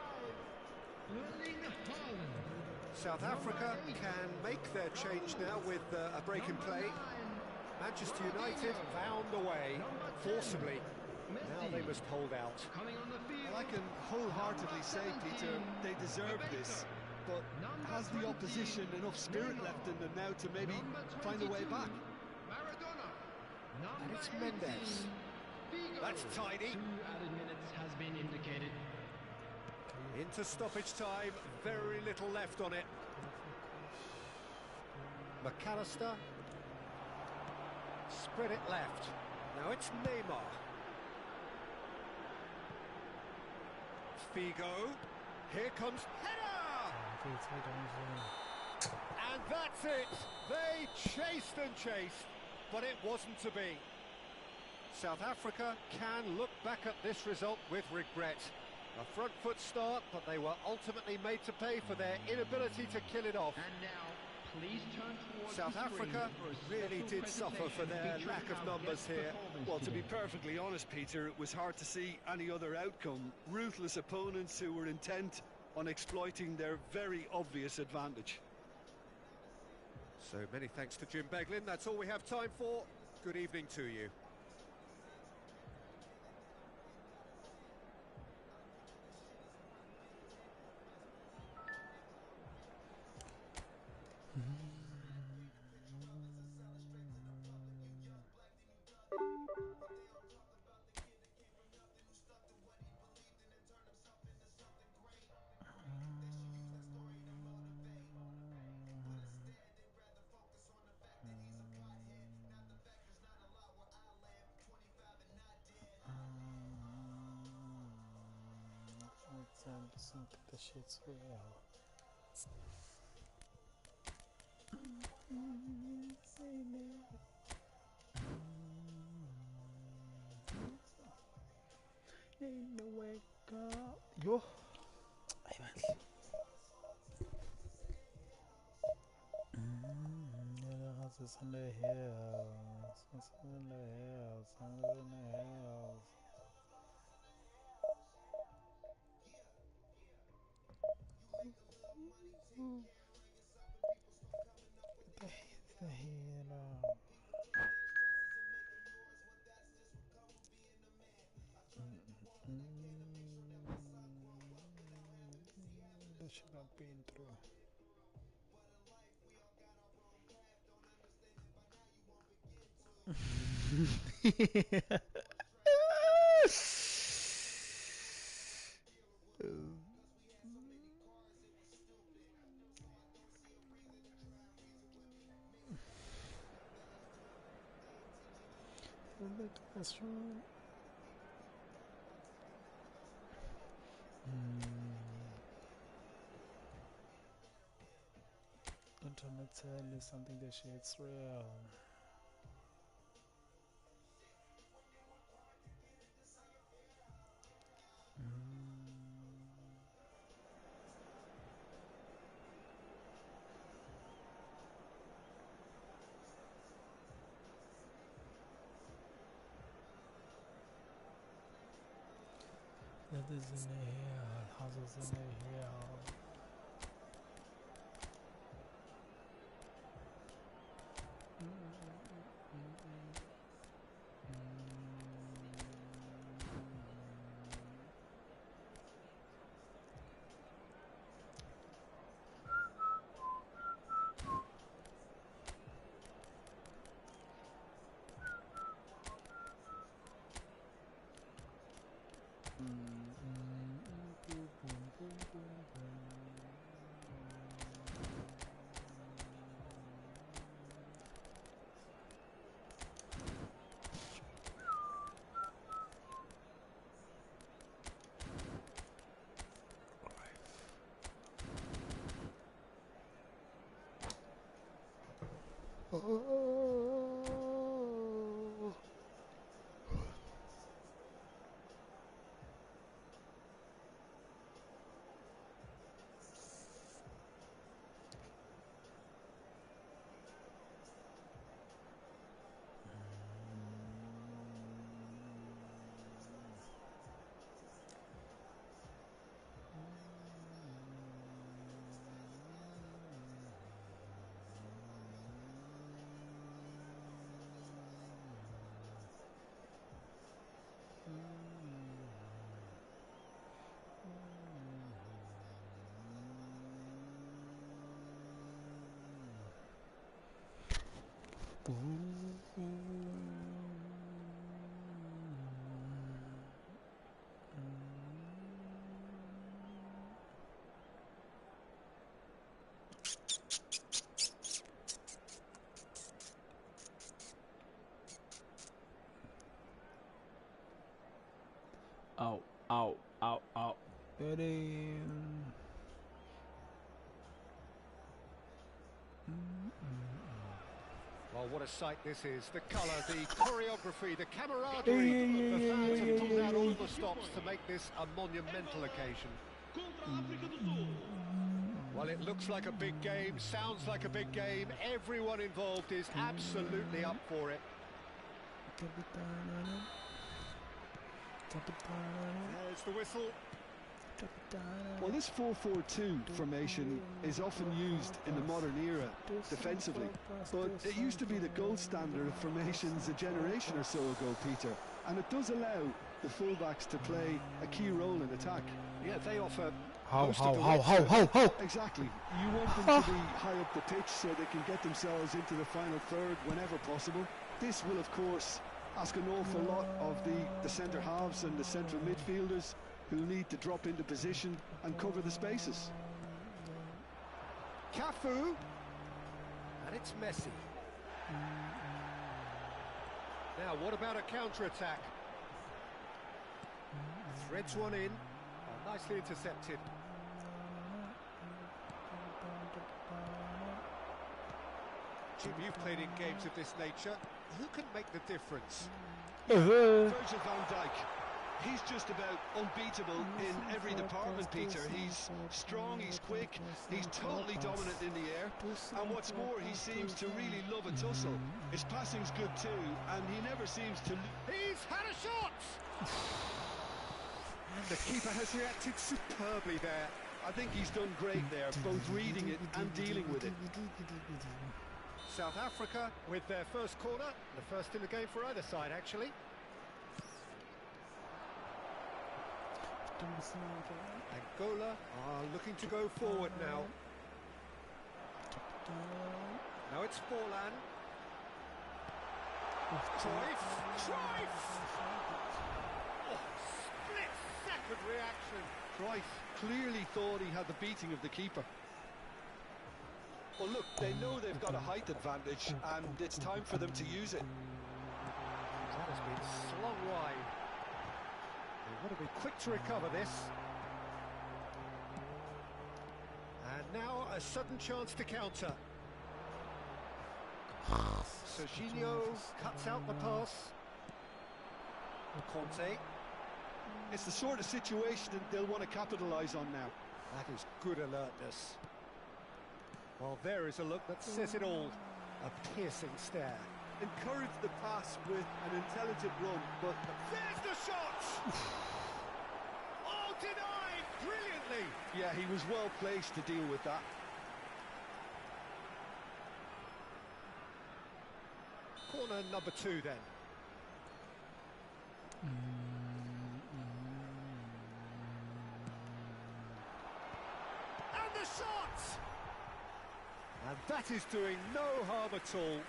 Erling Haaland. South Africa can make their change now with a break in play. Manchester United found a way, forcibly. Now they must hold out. Coming on the field. Well, I can wholeheartedly say, Peter, they deserve this. But has the opposition enough spirit left in them now to maybe find a way back? Maradona. And it's Mendes. That's tidy. 2 added minutes has been indicated. Into stoppage time, very little left on it. McAllister. Spread it left. Now it's Neymar. Figo. Here comes header! And that's it! They chased and chased, but it wasn't to be. South Africa can look back at this result with regret. A front foot start, but they were ultimately made to pay for their inability to kill it off. And now, please turn towards South the screen Africa for a really special did suffer for their presentation lack of featuring our numbers guest here. performance Well, to be today. perfectly honest, Peter, it was hard to see any other outcome. Ruthless opponents who were intent on exploiting their very obvious advantage. So many thanks to Jim Beglin. That's all we have time for. Good evening to you. Something that shit's real. Ain't no wake up. Yo. Aynen. The house is in the hills. It's in the hills. It's in the hills. The hero. That should not be through. That's true. I'm trying to tell you something that shit's real. لدزنا هي الحظنا هي Ow, ow, ow, ow. Ready. Well, what a sight this is. The colour, the choreography, the camaraderie. The fans have pulled out all the stops to make this a monumental occasion. Well, it looks like a big game, sounds like a big game. Everyone involved is absolutely up for it. There's the whistle. Well, this 4-4-2 formation is often used in the modern era defensively, but it used to be the gold standard of formations a generation or so ago, Peter, and it does allow the fullbacks to play a key role in attack. Yeah, they offer How? Exactly. You want them to be high up the pitch so they can get themselves into the final third whenever possible. This will, of course, ask an awful lot of the centre halves and the central midfielders, who need to drop into position and cover the spaces. Cafu, and it's Messi. Now, what about a counter-attack? Threads one in, nicely intercepted. Jim, you've played in games of this nature. Who can make the difference? Virgil van Dijk. He's just about unbeatable in every department, Peter. He's strong, he's quick, he's totally dominant in the air, and what's more, he seems to really love a tussle. His passing's good too, and he never seems to... He's had a shot! And the keeper has reacted superbly there. I think he's done great there, both reading it and dealing with it. South Africa with their first corner, the first in the game for either side, actually. Angola are looking to go forward now. Now it's Forlan. Cruyff! Oh, split-second reaction. Cruyff clearly thought he had the beating of the keeper. Well, look, they know they've got a height advantage, and it's time for them to use it. That has been slung wide. They want to be quick to recover this. And now a sudden chance to counter. Serginho cuts out the pass. Conte. It's the sort of situation that they'll want to capitalise on now. That is good alertness. Well, there is a look that says it all. A piercing stare. Encourage the pass with an intelligent run, but... There's the shot! Yeah, he was well placed to deal with that. Corner number 2 then. And the shot! And that is doing no harm at all.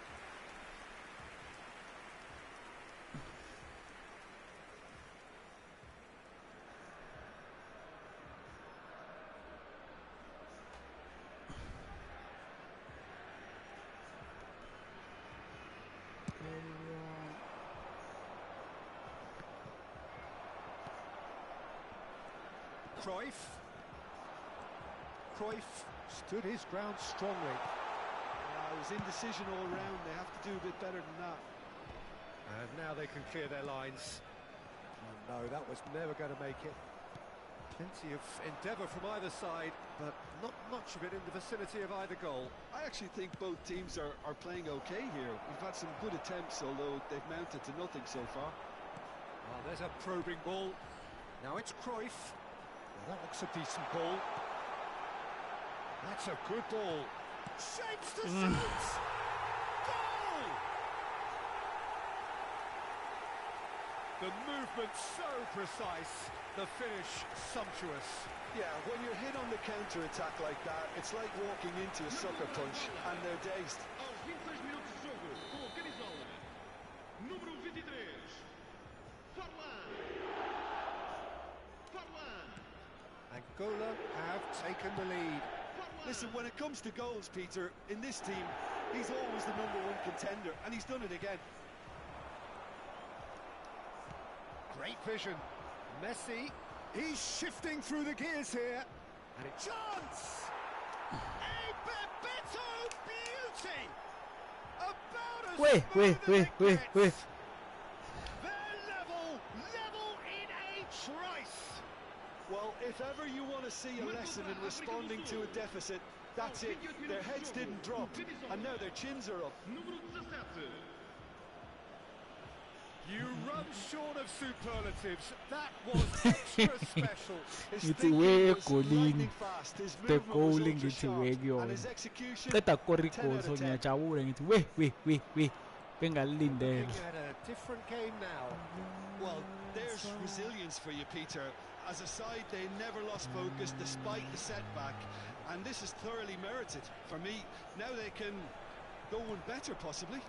Cruyff stood his ground strongly. It was indecision all round. They have to do a bit better than that. And now they can clear their lines. Oh, no, that was never going to make it. Plenty of endeavour from either side, but not much of it in the vicinity of either goal. I actually think both teams are playing okay here. We've had some good attempts, although they've mounted to nothing so far. Oh, there's a probing ball. Now it's Cruyff. Well, that looks a decent ball. That's a good ball. Shapes to shoot! Goal! The movement so precise, the finish sumptuous. Yeah, when you're hit on the counter-attack like that, it's like walking into a sucker punch, and they're dazed. Aos 26 minutos de jogo, com a camisola número 23, Farlan. Angola have taken the lead. Listen, when it comes to goals, Peter, in this team, he's always the #1 contender, and he's done it again. Great vision. Messi, he's shifting through the gears here. And it's chance! A Bebeto beauty! About as Wait. They're level in a trice. Well, if ever you want to see a lesson in responding to a deficit, that's it. Their heads didn't drop, and now their chins are up. Número 17. You run short of superlatives. That was extra special. His It's thinking way was golling. lightning fast, his The movement was golling ultra is sharp, way and beyond. his execution, Qeda 10 koriko out so of 10. ngiyajabula ngithi we bengalindele. Looking at a different game now. Well, there's resilience for you, Peter. As a side, they never lost focus despite the setback, and this is thoroughly merited. For me, now they can go one better, possibly.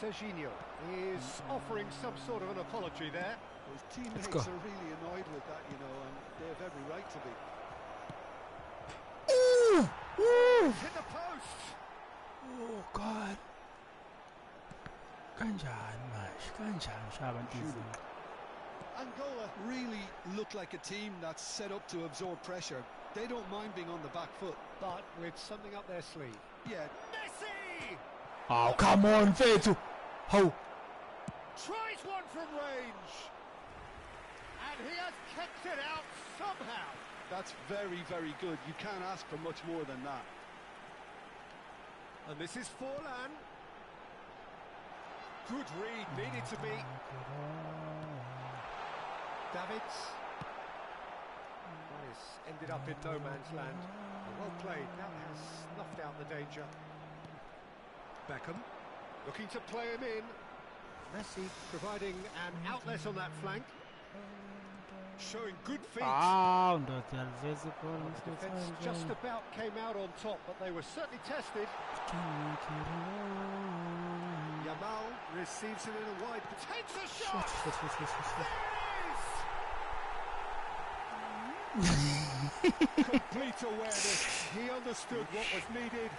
Serginho is offering some sort of an apology there. His teammates go. are really annoyed with that, you know, and they have every right to be. Hit the post. Oh God. Kanjani manje? Kanjani shaba inhliziyo? Angola really look like a team that's set up to absorb pressure. They don't mind being on the back foot. But with something up their sleeve. Yeah, Messi! Oh, come on, Fetu. How? Tries one from range. And he has kept it out somehow. that's very, very good. You can't ask for much more than that. And this is Forlan. Good read, needed to be. Davids. Well, it's ended up in no man's land. Well played, that has snuffed out the danger. Beckham, looking to play him in. Messi providing an outlet on that flank. Showing good feet. Ah, ndoda aliveza Well, the defence just about came out on top, but they were certainly tested. Yamal receives it in a wide, takes a shot! Complete awareness. He understood what was needed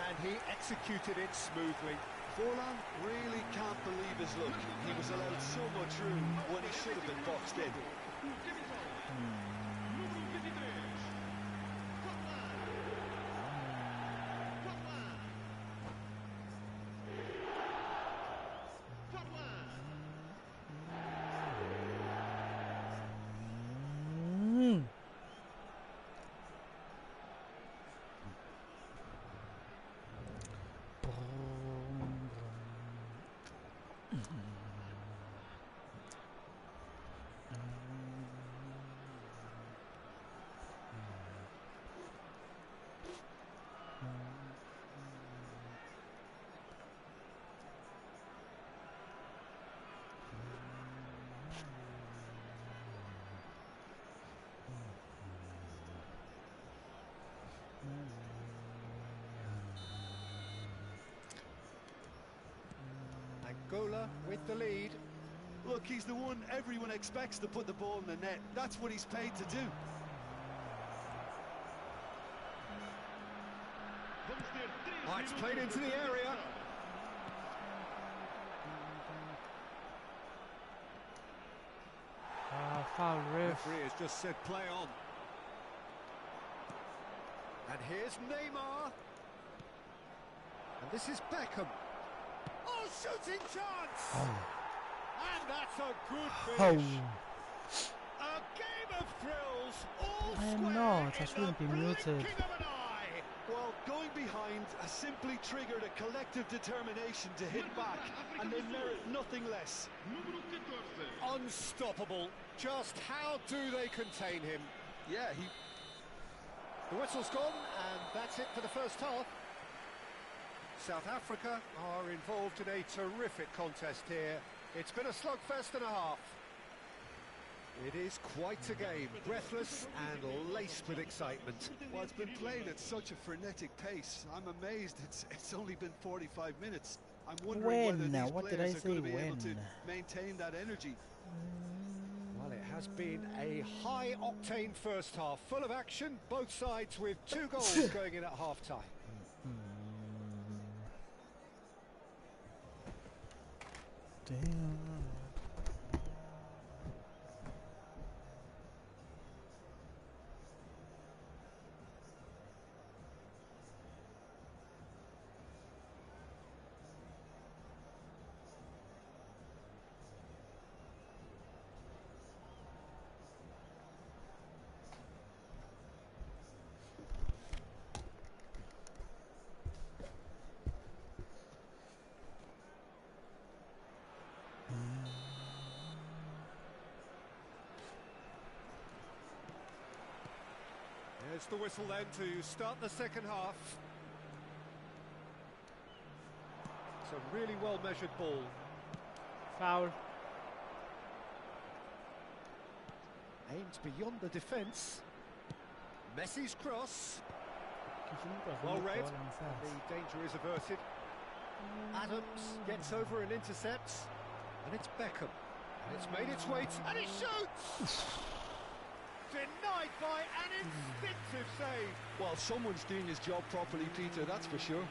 and he executed it smoothly. Forlan really can't believe his luck. He was allowed so much room when he should have been boxed in. Angola with the lead. Look, he's the one everyone expects to put the ball in the net. That's what he's paid to do. Oh, it's played into the area. Foul, ref. Referee has just said play on. And here's Neymar. And this is Beckham. Oh, shooting chance! And that's a good finish. A game of thrills, all I square know, that in shouldn't the be muted. blinking of an eye. Well, going behind has simply triggered a collective determination to hit back, and they merit nothing less. Unstoppable. Just how do they contain him? Yeah, The whistle's gone, and that's it for the first half. South Africa are involved in a terrific contest here. It's been a slugfest and a half. It is quite a game, breathless and laced with excitement. Well, it's been played at such a frenetic pace. I'm amazed it's only been 45 minutes. I'm wondering whether When? these What did players I are going to say, be able to when? maintain that energy. Well, it has been a high-octane first half, full of action, both sides with 2 goals going in at half-time. Damn. There's the whistle then to start the second half. It's a really well-measured ball. Foul. Aimed beyond the defence. Messi's cross. Well read. The danger is averted. Adams gets over and intercepts. And it's Beckham. And it's made its way and it shoots! Denied by an instinctive save. Well, someone's doing his job properly, Peter, that's for sure.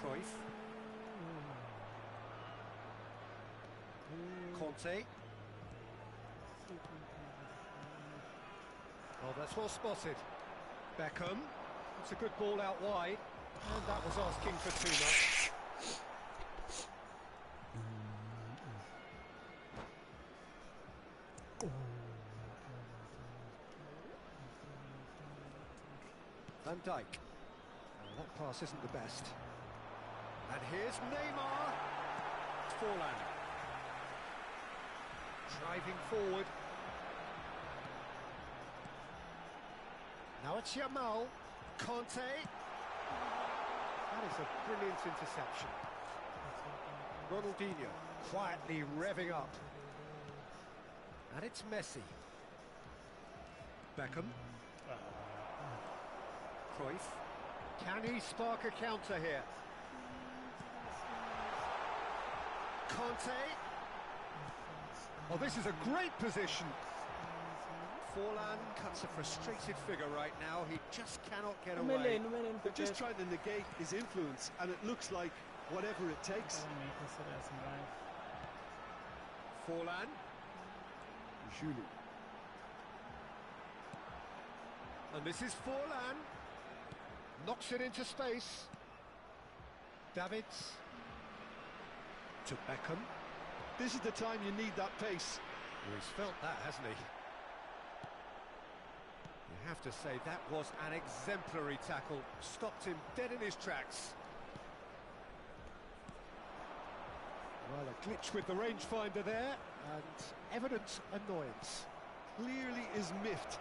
Cruyff. Conte. Oh, that's well spotted. Beckham. It's a good ball out wide. And that was asking for too much. Van Dijk. Oh, that pass isn't the best. And here's Neymar. Forlan. Driving forward. Now it's Yamal. Conte. That is a brilliant interception. Ronaldinho quietly revving up. And it's Messi. Beckham. Cruyff. Can he spark a counter here? Conte. Oh, this is a great position. Forlan cuts a frustrated figure right now. He just cannot get away. They're just trying to negate his influence, and it looks like whatever it takes. Forlan. Julie. And this is Forlan. Knocks it into space. Davids. To Beckham. This is the time you need that pace. Well, he's felt that, hasn't he? You have to say that was an exemplary tackle. Stopped him dead in his tracks. Well, a glitch with the rangefinder there, and evident annoyance. Clearly is miffed.